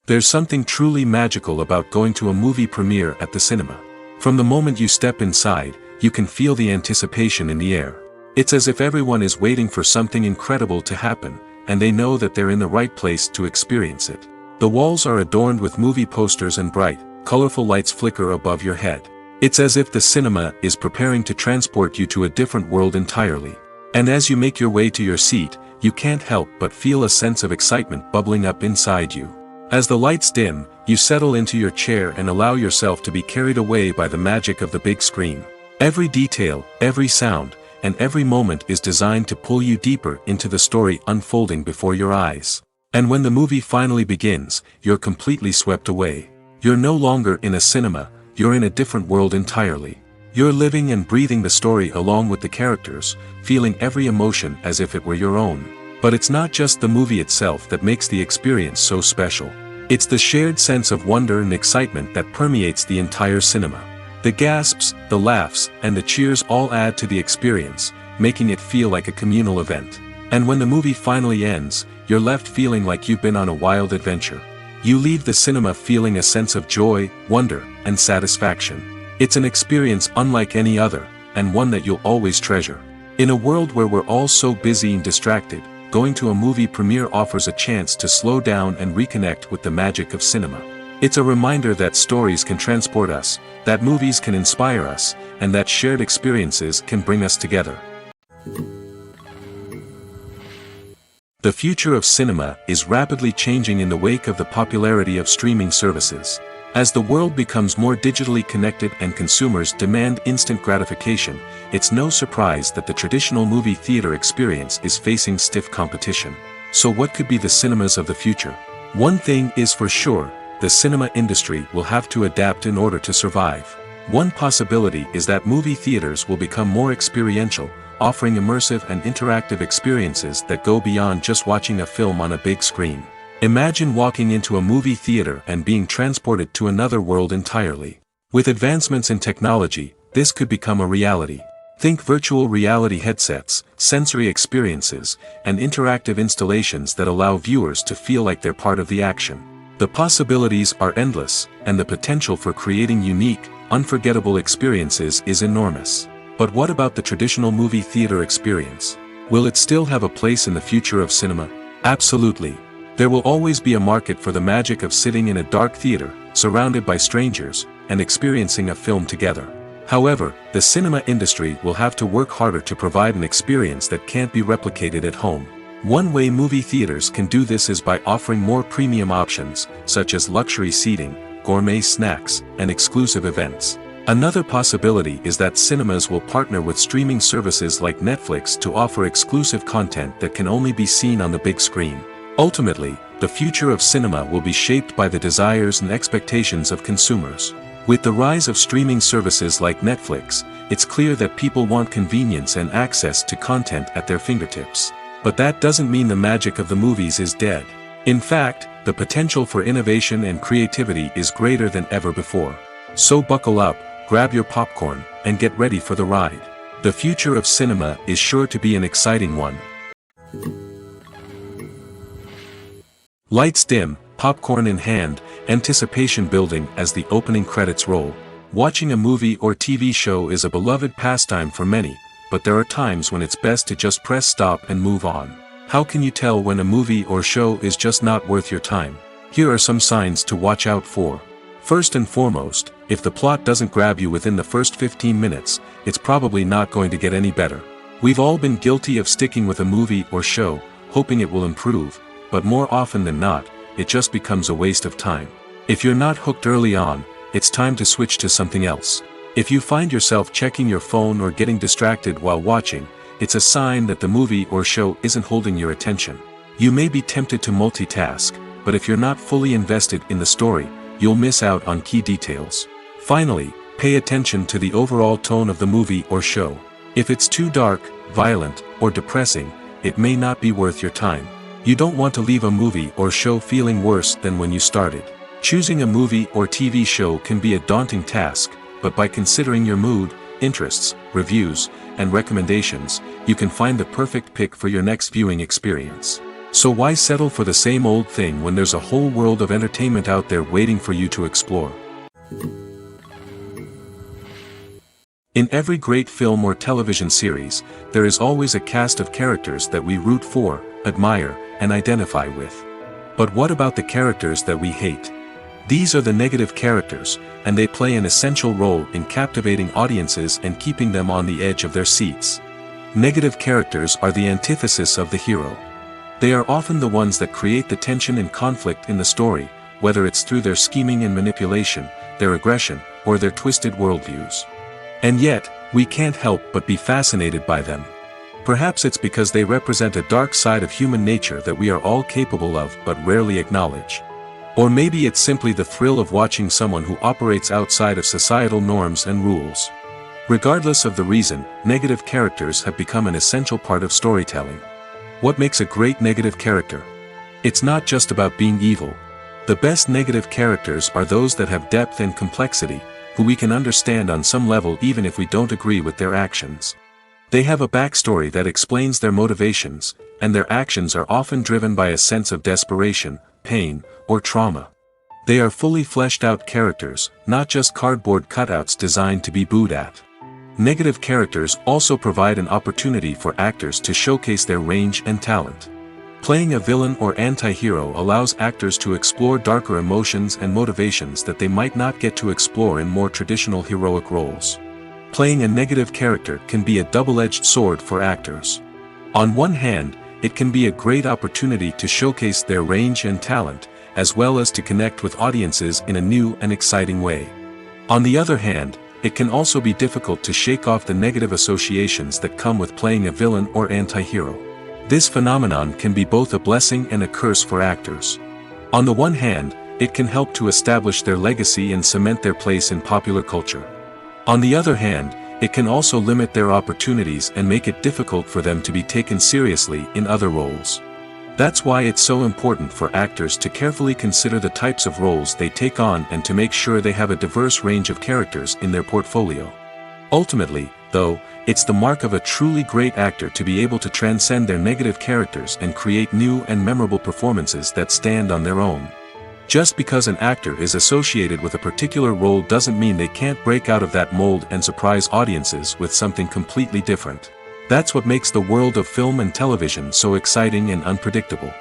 Speaker 2: There's something truly magical about going to a movie premiere at the cinema. From the moment you step inside, you can feel the anticipation in the air. It's as if everyone is waiting for something incredible to happen, and they know that they're in the right place to experience it. The walls are adorned with movie posters and bright, colorful lights flicker above your head. It's as if the cinema is preparing to transport you to a different world entirely. And as you make your way to your seat, you can't help but feel a sense of excitement bubbling up inside you. As the lights dim, you settle into your chair and allow yourself to be carried away by the magic of the big screen. Every detail, every sound, and every moment is designed to pull you deeper into the story unfolding before your eyes. And when the movie finally begins, you're completely swept away. You're no longer in a cinema, you're in a different world entirely. You're living and breathing the story along with the characters, feeling every emotion as if it were your own. But it's not just the movie itself that makes the experience so special. It's the shared sense of wonder and excitement that permeates the entire cinema. The gasps, the laughs, and the cheers all add to the experience, making it feel like a communal event. And when the movie finally ends, you're left feeling like you've been on a wild adventure. You leave the cinema feeling a sense of joy, wonder, and satisfaction. It's an experience unlike any other, and one that you'll always treasure. In a world where we're all so busy and distracted, going to a movie premiere offers a chance to slow down and reconnect with the magic of cinema. It's a reminder that stories can transport us, that movies can inspire us, and that shared experiences can bring us together. The future of cinema is rapidly changing in the wake of the popularity of streaming services. As the world becomes more digitally connected and consumers demand instant gratification, it's no surprise that the traditional movie theater experience is facing stiff competition. So what could be the cinemas of the future? One thing is for sure, the cinema industry will have to adapt in order to survive. One possibility is that movie theaters will become more experiential, offering immersive and interactive experiences that go beyond just watching a film on a big screen. Imagine walking into a movie theater and being transported to another world entirely. With advancements in technology, this could become a reality. Think virtual reality headsets, sensory experiences, and interactive installations that allow viewers to feel like they're part of the action. The possibilities are endless, and the potential for creating unique, unforgettable experiences is enormous. But what about the traditional movie theater experience? Will it still have a place in the future of cinema? Absolutely. There will always be a market for the magic of sitting in a dark theater, surrounded by strangers, and experiencing a film together. However, the cinema industry will have to work harder to provide an experience that can't be replicated at home. One way movie theaters can do this is by offering more premium options, such as luxury seating, gourmet snacks, and exclusive events. Another possibility is that cinemas will partner with streaming services like Netflix to offer exclusive content that can only be seen on the big screen. Ultimately, the future of cinema will be shaped by the desires and expectations of consumers. With the rise of streaming services like Netflix, it's clear that people want convenience and access to content at their fingertips. But that doesn't mean the magic of the movies is dead. In fact, the potential for innovation and creativity is greater than ever before. So buckle up, grab your popcorn, and get ready for the ride. The future of cinema is sure to be an exciting one. Lights dim, popcorn in hand, anticipation building as the opening credits roll. Watching a movie or TV show is a beloved pastime for many, but there are times when it's best to just press stop and move on. How can you tell when a movie or show is just not worth your time? Here are some signs to watch out for. First and foremost, if the plot doesn't grab you within the first 15 minutes, it's probably not going to get any better. We've all been guilty of sticking with a movie or show, hoping it will improve, but more often than not, it just becomes a waste of time. If you're not hooked early on, it's time to switch to something else. If you find yourself checking your phone or getting distracted while watching, it's a sign that the movie or show isn't holding your attention. You may be tempted to multitask, but if you're not fully invested in the story, you'll miss out on key details. Finally, pay attention to the overall tone of the movie or show. If it's too dark, violent, or depressing, it may not be worth your time. You don't want to leave a movie or show feeling worse than when you started. Choosing a movie or TV show can be a daunting task, but by considering your mood, interests, reviews, and recommendations, you can find the perfect pick for your next viewing experience. So why settle for the same old thing when there's a whole world of entertainment out there waiting for you to explore? In every great film or television series, there is always a cast of characters that we root for, admire, and identify with. But what about the characters that we hate? These are the negative characters, and they play an essential role in captivating audiences and keeping them on the edge of their seats. Negative characters are the antithesis of the hero. They are often the ones that create the tension and conflict in the story, whether it's through their scheming and manipulation, their aggression, or their twisted worldviews. And yet, we can't help but be fascinated by them. Perhaps it's because they represent a dark side of human nature that we are all capable of but rarely acknowledge. Or maybe it's simply the thrill of watching someone who operates outside of societal norms and rules. Regardless of the reason, negative characters have become an essential part of storytelling. What makes a great negative character? It's not just about being evil. The best negative characters are those that have depth and complexity, who we can understand on some level even if we don't agree with their actions. They have a backstory that explains their motivations, and their actions are often driven by a sense of desperation, pain, or trauma. They are fully fleshed out characters, not just cardboard cutouts designed to be booed at. Negative characters also provide an opportunity for actors to showcase their range and talent. Playing a villain or anti-hero allows actors to explore darker emotions and motivations that they might not get to explore in more traditional heroic roles. Playing a negative character can be a double-edged sword for actors. On one hand, it can be a great opportunity to showcase their range and talent, as well as to connect with audiences in a new and exciting way. On the other hand, it can also be difficult to shake off the negative associations that come with playing a villain or anti-hero. This phenomenon can be both a blessing and a curse for actors. On the one hand, it can help to establish their legacy and cement their place in popular culture. On the other hand, it can also limit their opportunities and make it difficult for them to be taken seriously in other roles. That's why it's so important for actors to carefully consider the types of roles they take on and to make sure they have a diverse range of characters in their portfolio. Ultimately, though, it's the mark of a truly great actor to be able to transcend their negative characters and create new and memorable performances that stand on their own. Just because an actor is associated with a particular role doesn't mean they can't break out of that mold and surprise audiences with something completely different. That's what makes the world of film and television so exciting and unpredictable.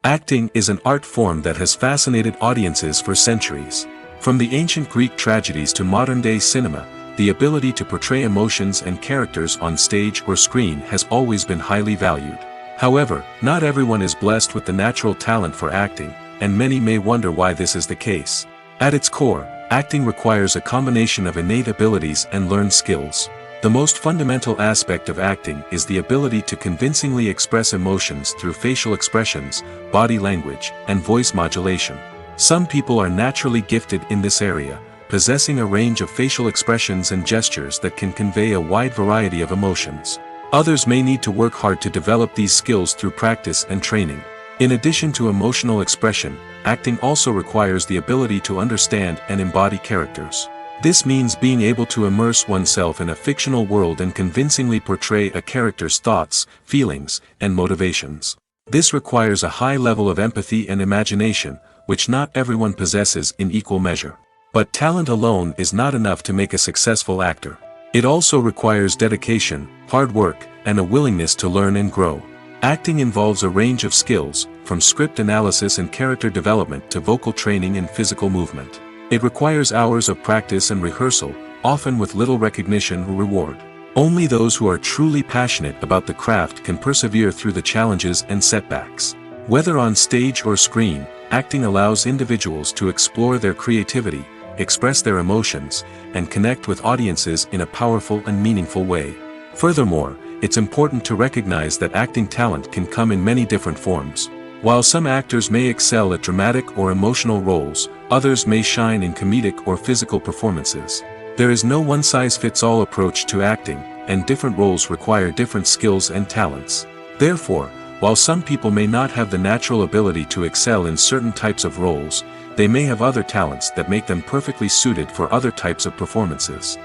Speaker 2: Acting is an art form that has fascinated audiences for centuries. From the ancient Greek tragedies to modern-day cinema, the ability to portray emotions and characters on stage or screen has always been highly valued. However, not everyone is blessed with the natural talent for acting, and many may wonder why this is the case. At its core, acting requires a combination of innate abilities and learned skills. The most fundamental aspect of acting is the ability to convincingly express emotions through facial expressions, body language, and voice modulation. Some people are naturally gifted in this area, possessing a range of facial expressions and gestures that can convey a wide variety of emotions. Others may need to work hard to develop these skills through practice and training. In addition to emotional expression, acting also requires the ability to understand and embody characters. This means being able to immerse oneself in a fictional world and convincingly portray a character's thoughts, feelings, and motivations. This requires a high level of empathy and imagination, which not everyone possesses in equal measure. But talent alone is not enough to make a successful actor. It also requires dedication, hard work, and a willingness to learn and grow. Acting involves a range of skills, from script analysis and character development to vocal training and physical movement. It requires hours of practice and rehearsal, often with little recognition or reward. Only those who are truly passionate about the craft can persevere through the challenges and setbacks. Whether on stage or screen, acting allows individuals to explore their creativity, express their emotions, and connect with audiences in a powerful and meaningful way. Furthermore, it's important to recognize that acting talent can come in many different forms. While some actors may excel at dramatic or emotional roles, others may shine in comedic or physical performances. There is no one-size-fits-all approach to acting, and different roles require different skills and talents. Therefore, while some people may not have the natural ability to excel in certain types of roles, they may have other talents that make them perfectly suited for other types of performances.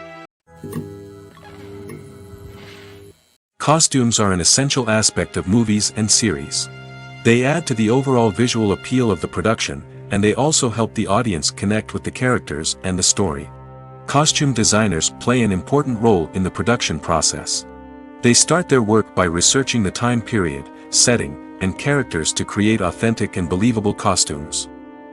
Speaker 2: Costumes are an essential aspect of movies and series. They add to the overall visual appeal of the production, and they also help the audience connect with the characters and the story. Costume designers play an important role in the production process. They start their work by researching the time period, setting, and characters to create authentic and believable costumes.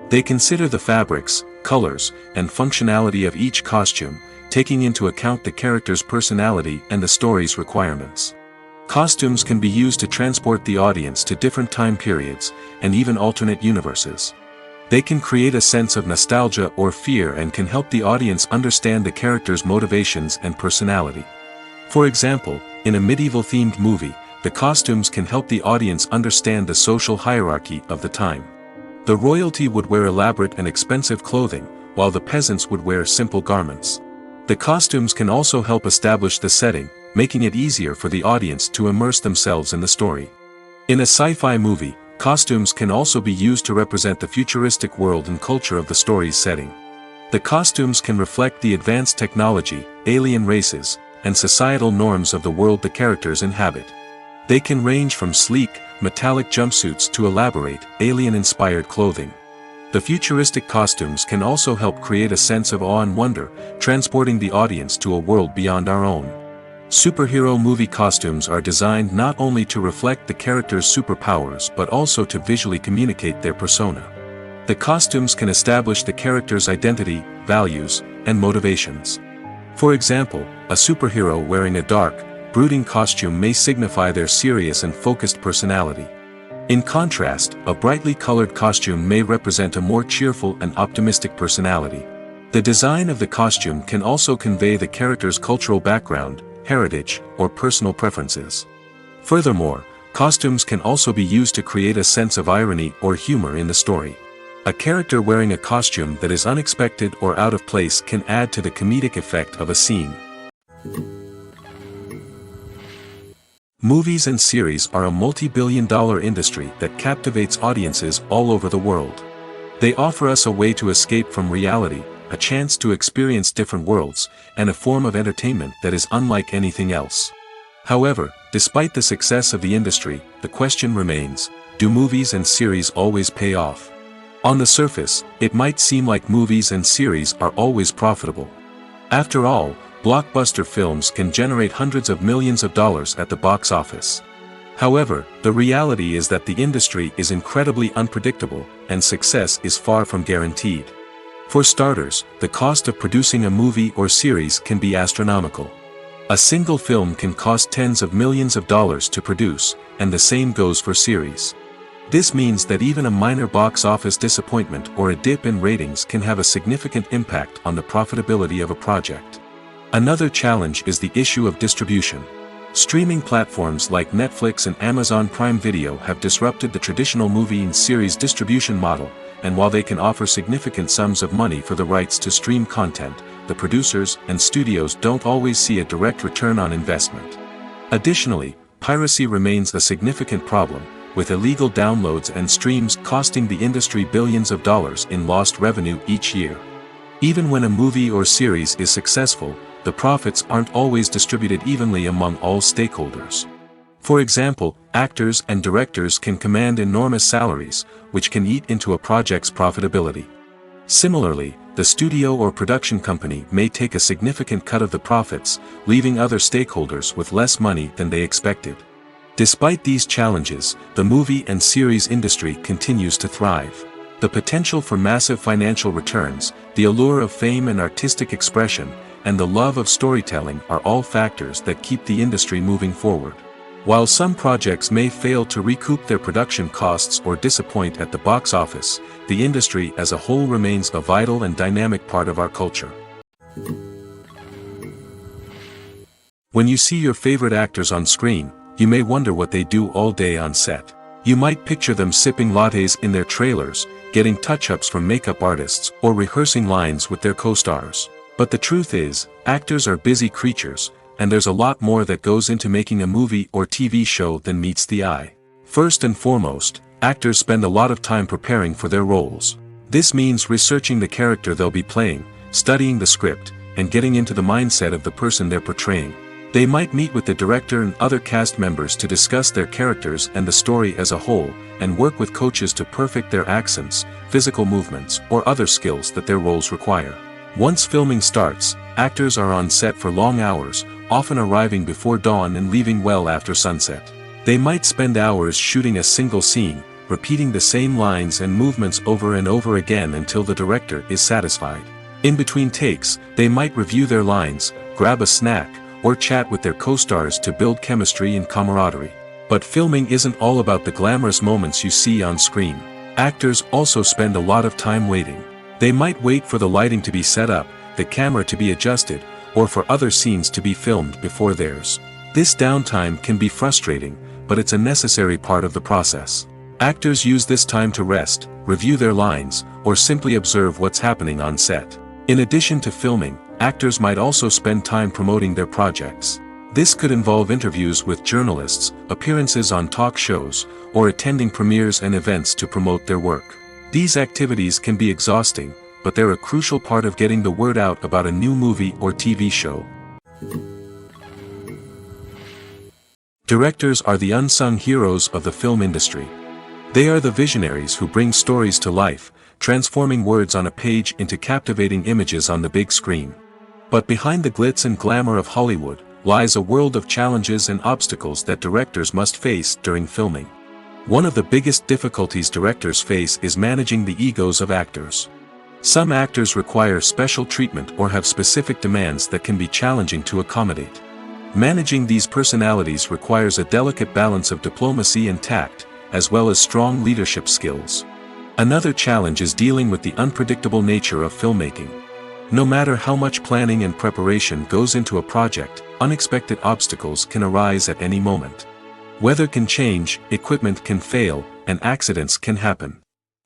Speaker 2: They consider the fabrics, colors, and functionality of each costume, taking into account the character's personality and the story's requirements. Costumes can be used to transport the audience to different time periods, and even alternate universes. They can create a sense of nostalgia or fear and can help the audience understand the character's motivations and personality. For example, in a medieval-themed movie, the costumes can help the audience understand the social hierarchy of the time. The royalty would wear elaborate and expensive clothing, while the peasants would wear simple garments. The costumes can also help establish the setting, making it easier for the audience to immerse themselves in the story. In a sci-fi movie, costumes can also be used to represent the futuristic world and culture of the story's setting. The costumes can reflect the advanced technology, alien races, and societal norms of the world the characters inhabit. They can range from sleek, metallic jumpsuits to elaborate, alien-inspired clothing. The futuristic costumes can also help create a sense of awe and wonder, transporting the audience to a world beyond our own. Superhero movie costumes are designed not only to reflect the character's superpowers but also to visually communicate their persona. The costumes can establish the character's identity, values, and motivations. For example, a superhero wearing a dark, brooding costume may signify their serious and focused personality. In contrast, a brightly colored costume may represent a more cheerful and optimistic personality. The design of the costume can also convey the character's cultural background, heritage, or personal preferences. Furthermore, costumes can also be used to create a sense of irony or humor in the story. A character wearing a costume that is unexpected or out of place can add to the comedic effect of a scene. Movies and series are a multi-billion-dollar industry that captivates audiences all over the world. They offer us a way to escape from reality, a chance to experience different worlds, and a form of entertainment that is unlike anything else. However, despite the success of the industry, the question remains, do movies and series always pay off? On the surface, it might seem like movies and series are always profitable. After all, blockbuster films can generate hundreds of millions of dollars at the box office. However, the reality is that the industry is incredibly unpredictable, and success is far from guaranteed. For starters, the cost of producing a movie or series can be astronomical. A single film can cost tens of millions of dollars to produce, and the same goes for series. This means that even a minor box office disappointment or a dip in ratings can have a significant impact on the profitability of a project. Another challenge is the issue of distribution. Streaming platforms like Netflix and Amazon Prime Video have disrupted the traditional movie and series distribution model, and while they can offer significant sums of money for the rights to stream content, the producers and studios don't always see a direct return on investment. Additionally, piracy remains a significant problem, with illegal downloads and streams costing the industry billions of dollars in lost revenue each year. Even when a movie or series is successful, the profits aren't always distributed evenly among all stakeholders. For example, actors and directors can command enormous salaries, which can eat into a project's profitability. Similarly, the studio or production company may take a significant cut of the profits, leaving other stakeholders with less money than they expected. Despite these challenges, the movie and series industry continues to thrive. The potential for massive financial returns, the allure of fame and artistic expression, and the love of storytelling are all factors that keep the industry moving forward. While some projects may fail to recoup their production costs or disappoint at the box office, the industry as a whole remains a vital and dynamic part of our culture. When you see your favorite actors on screen, you may wonder what they do all day on set. You might picture them sipping lattes in their trailers, getting touch-ups from makeup artists, or rehearsing lines with their co-stars. But the truth is, actors are busy creatures, and there's a lot more that goes into making a movie or TV show than meets the eye. First and foremost, actors spend a lot of time preparing for their roles. This means researching the character they'll be playing, studying the script, and getting into the mindset of the person they're portraying. They might meet with the director and other cast members to discuss their characters and the story as a whole, and work with coaches to perfect their accents, physical movements, or other skills that their roles require. Once filming starts, actors are on set for long hours, often arriving before dawn and leaving well after sunset. They might spend hours shooting a single scene, repeating the same lines and movements over and over again until the director is satisfied. In between takes, they might review their lines, grab a snack, or chat with their co-stars to build chemistry and camaraderie. But filming isn't all about the glamorous moments you see on screen. Actors also spend a lot of time waiting. They might wait for the lighting to be set up, the camera to be adjusted, or for other scenes to be filmed before theirs. This downtime can be frustrating, but it's a necessary part of the process. Actors use this time to rest, review their lines, or simply observe what's happening on set. In addition to filming, actors might also spend time promoting their projects. This could involve interviews with journalists, appearances on talk shows, or attending premieres and events to promote their work. These activities can be exhausting, but they're a crucial part of getting the word out about a new movie or TV show. Directors are the unsung heroes of the film industry. They are the visionaries who bring stories to life, transforming words on a page into captivating images on the big screen. But behind the glitz and glamour of Hollywood lies a world of challenges and obstacles that directors must face during filming. One of the biggest difficulties directors face is managing the egos of actors. Some actors require special treatment or have specific demands that can be challenging to accommodate. Managing these personalities requires a delicate balance of diplomacy and tact, as well as strong leadership skills. Another challenge is dealing with the unpredictable nature of filmmaking. No matter how much planning and preparation goes into a project, unexpected obstacles can arise at any moment. Weather can change, equipment can fail, and accidents can happen.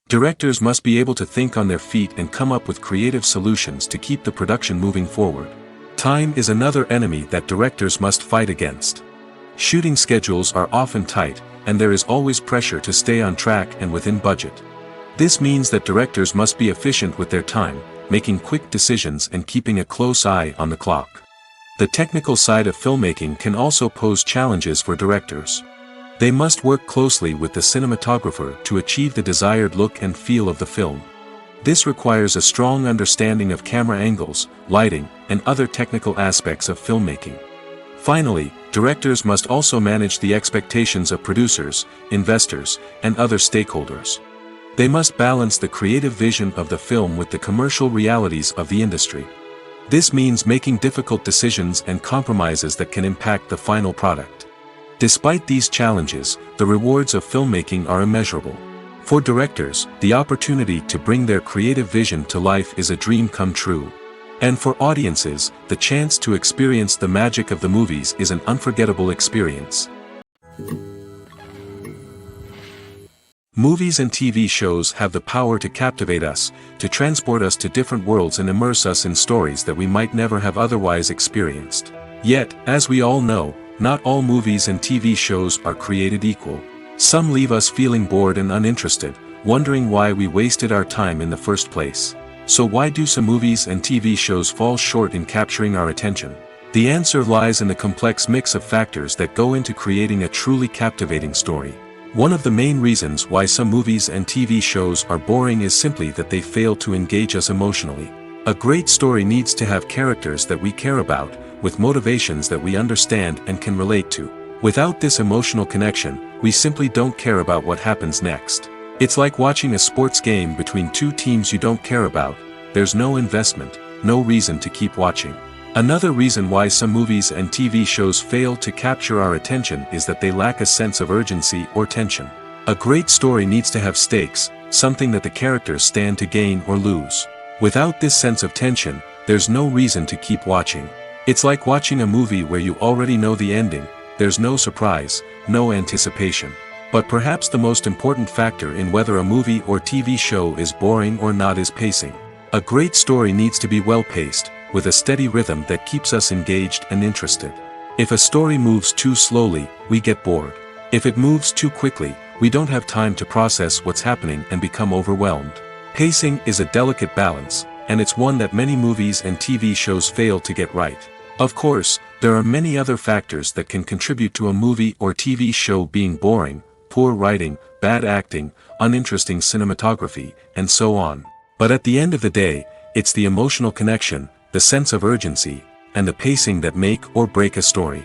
Speaker 2: Directors must be able to think on their feet and come up with creative solutions to keep the production moving forward. Time is another enemy that directors must fight against. Shooting schedules are often tight, and there is always pressure to stay on track and within budget. This means that directors must be efficient with their time, making quick decisions and keeping a close eye on the clock. The technical side of filmmaking can also pose challenges for directors. They must work closely with the cinematographer to achieve the desired look and feel of the film. This requires a strong understanding of camera angles, lighting, and other technical aspects of filmmaking. Finally, directors must also manage the expectations of producers, investors, and other stakeholders. They must balance the creative vision of the film with the commercial realities of the industry. This means making difficult decisions and compromises that can impact the final product. Despite these challenges, the rewards of filmmaking are immeasurable. For directors, the opportunity to bring their creative vision to life is a dream come true. And for audiences, the chance to experience the magic of the movies is an unforgettable experience. Movies and TV shows have the power to captivate us, to transport us to different worlds and immerse us in stories that we might never have otherwise experienced. Yet, as we all know, not all movies and TV shows are created equal. Some leave us feeling bored and uninterested, wondering why we wasted our time in the first place. So why do some movies and TV shows fall short in capturing our attention? The answer lies in the complex mix of factors that go into creating a truly captivating story. One of the main reasons why some movies and TV shows are boring is simply that they fail to engage us emotionally. A great story needs to have characters that we care about, with motivations that we understand and can relate to. Without this emotional connection, we simply don't care about what happens next. It's like watching a sports game between two teams you don't care about. There's no investment, no reason to keep watching. Another reason why some movies and TV shows fail to capture our attention is that they lack a sense of urgency or tension. A great story needs to have stakes, something that the characters stand to gain or lose. Without this sense of tension, there's no reason to keep watching. It's like watching a movie where you already know the ending. There's no surprise, no anticipation. But perhaps the most important factor in whether a movie or TV show is boring or not is pacing. A great story needs to be well-paced, with a steady rhythm that keeps us engaged and interested. If a story moves too slowly, we get bored. If it moves too quickly, we don't have time to process what's happening and become overwhelmed. Pacing is a delicate balance, and it's one that many movies and TV shows fail to get right. Of course, there are many other factors that can contribute to a movie or TV show being boring: poor writing, bad acting, uninteresting cinematography, and so on. But at the end of the day, it's the emotional connection, the sense of urgency, and the pacing that make or break a story.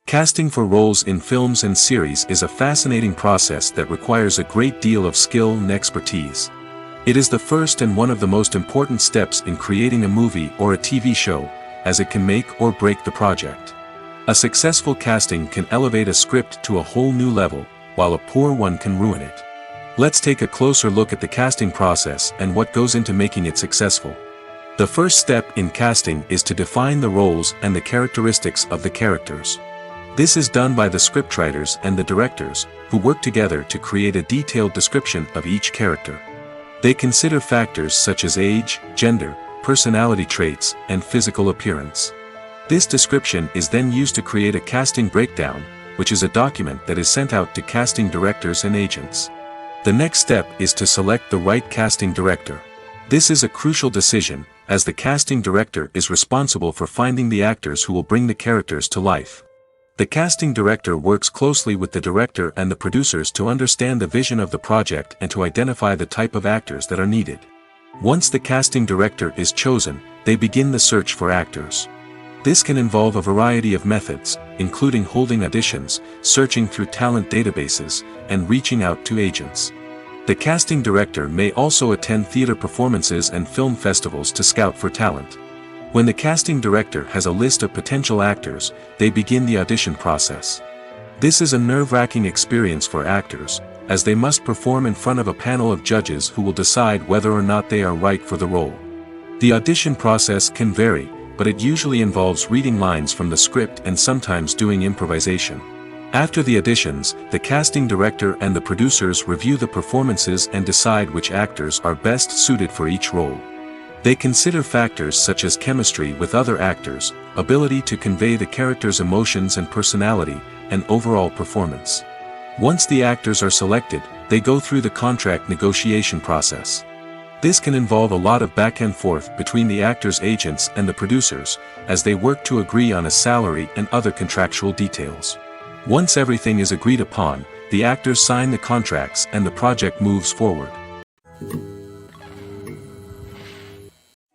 Speaker 2: Casting for roles in films and series is a fascinating process that requires a great deal of skill and expertise. It is the first and one of the most important steps in creating a movie or a TV show, as it can make or break the project. A successful casting can elevate a script to a whole new level, while a poor one can ruin it. Let's take a closer look at the casting process and what goes into making it successful. The first step in casting is to define the roles and the characteristics of the characters. This is done by the scriptwriters and the directors, who work together to create a detailed description of each character. They consider factors such as age, gender, personality traits, and physical appearance. This description is then used to create a casting breakdown, which is a document that is sent out to casting directors and agents. The next step is to select the right casting director. This is a crucial decision, as the casting director is responsible for finding the actors who will bring the characters to life. The casting director works closely with the director and the producers to understand the vision of the project and to identify the type of actors that are needed. Once the casting director is chosen, they begin the search for actors. This can involve a variety of methods, including holding auditions, searching through talent databases, and reaching out to agents. The casting director may also attend theater performances and film festivals to scout for talent. When the casting director has a list of potential actors, they begin the audition process. This is a nerve-wracking experience for actors, as they must perform in front of a panel of judges who will decide whether or not they are right for the role. The audition process can vary, but it usually involves reading lines from the script and sometimes doing improvisation. After the auditions, the casting director and the producers review the performances and decide which actors are best suited for each role. They consider factors such as chemistry with other actors, ability to convey the character's emotions and personality, and overall performance. Once the actors are selected, they go through the contract negotiation process. This can involve a lot of back and forth between the actors' agents and the producers, as they work to agree on a salary and other contractual details. Once everything is agreed upon, the actors sign the contracts and the project moves forward.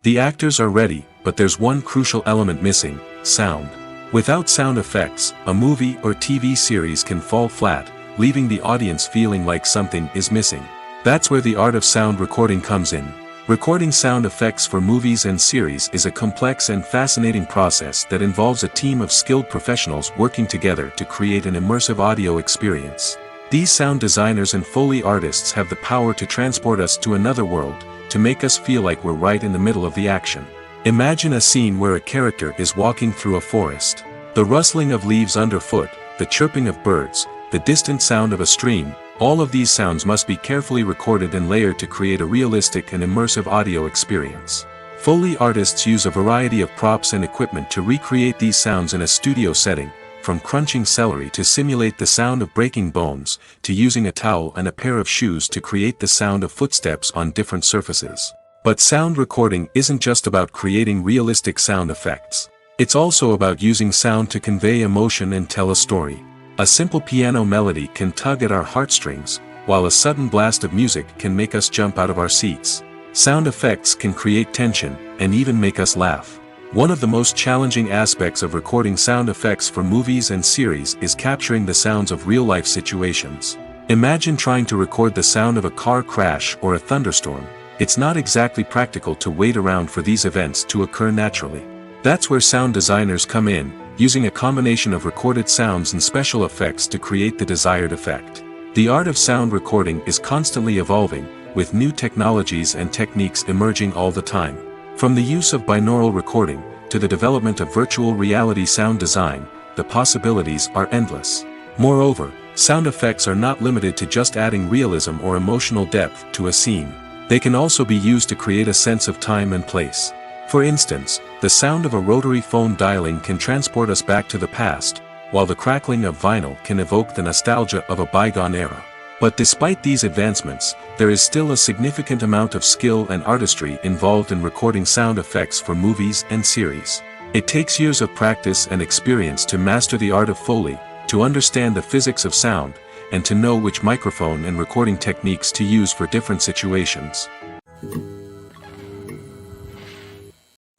Speaker 2: The actors are ready, but there's one crucial element missing: sound. Without sound effects, a movie or TV series can fall flat, leaving the audience feeling like something is missing. That's where the art of sound recording comes in. Recording sound effects for movies and series is a complex and fascinating process that involves a team of skilled professionals working together to create an immersive audio experience. These sound designers and Foley artists have the power to transport us to another world, to make us feel like we're right in the middle of the action. Imagine a scene where a character is walking through a forest. The rustling of leaves underfoot, the chirping of birds, the distant sound of a stream, all of these sounds must be carefully recorded and layered to create a realistic and immersive audio experience. Foley artists use a variety of props and equipment to recreate these sounds in a studio setting, from crunching celery to simulate the sound of breaking bones, to using a towel and a pair of shoes to create the sound of footsteps on different surfaces. But sound recording isn't just about creating realistic sound effects. It's also about using sound to convey emotion and tell a story. A simple piano melody can tug at our heartstrings, while a sudden blast of music can make us jump out of our seats. Sound effects can create tension, and even make us laugh. One of the most challenging aspects of recording sound effects for movies and series is capturing the sounds of real-life situations. Imagine trying to record the sound of a car crash or a thunderstorm. It's not exactly practical to wait around for these events to occur naturally. That's where sound designers come in, using a combination of recorded sounds and special effects to create the desired effect. The art of sound recording is constantly evolving, with new technologies and techniques emerging all the time. From the use of binaural recording, to the development of virtual reality sound design, the possibilities are endless. Moreover, sound effects are not limited to just adding realism or emotional depth to a scene. They can also be used to create a sense of time and place. For instance, the sound of a rotary phone dialing can transport us back to the past, while the crackling of vinyl can evoke the nostalgia of a bygone era. But despite these advancements, there is still a significant amount of skill and artistry involved in recording sound effects for movies and series. It takes years of practice and experience to master the art of Foley, to understand the physics of sound, and to know which microphone and recording techniques to use for different situations.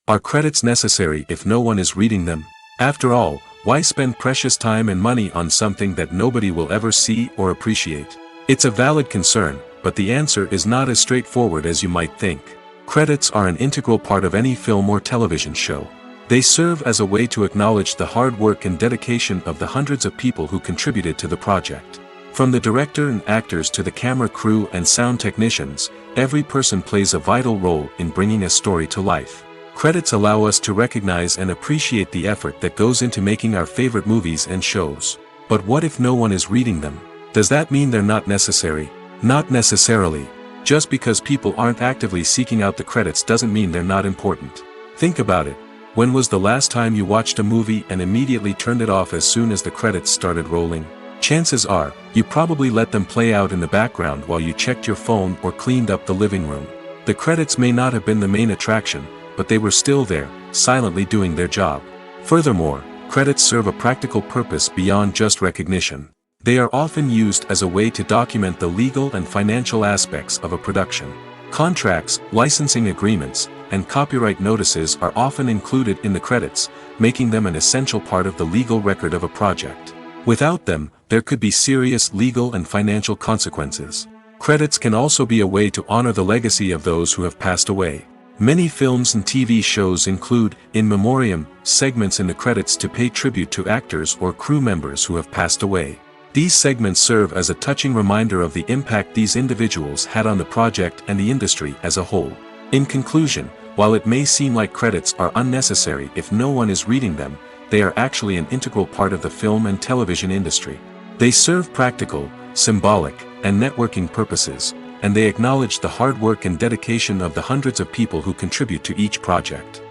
Speaker 2: Are credits necessary if no one is reading them? After all, why spend precious time and money on something that nobody will ever see or appreciate? It's a valid concern, but the answer is not as straightforward as you might think. Credits are an integral part of any film or television show. They serve as a way to acknowledge the hard work and dedication of the hundreds of people who contributed to the project. From the director and actors to the camera crew and sound technicians, every person plays a vital role in bringing a story to life. Credits allow us to recognize and appreciate the effort that goes into making our favorite movies and shows. But what if no one is reading them? Does that mean they're not necessary? Not necessarily. Just because people aren't actively seeking out the credits doesn't mean they're not important. Think about it. When was the last time you watched a movie and immediately turned it off as soon as the credits started rolling? Chances are, you probably let them play out in the background while you checked your phone or cleaned up the living room. The credits may not have been the main attraction, but they were still there, silently doing their job. Furthermore, credits serve a practical purpose beyond just recognition. They are often used as a way to document the legal and financial aspects of a production. Contracts, licensing agreements, and copyright notices are often included in the credits, making them an essential part of the legal record of a project. Without them, there could be serious legal and financial consequences. Credits can also be a way to honor the legacy of those who have passed away. Many films and TV shows include, in memoriam, segments in the credits to pay tribute to actors or crew members who have passed away. These segments serve as a touching reminder of the impact these individuals had on the project and the industry as a whole. In conclusion, while it may seem like credits are unnecessary if no one is reading them, they are actually an integral part of the film and television industry. They serve practical, symbolic, and networking purposes, and they acknowledge the hard work and dedication of the hundreds of people who contribute to each project.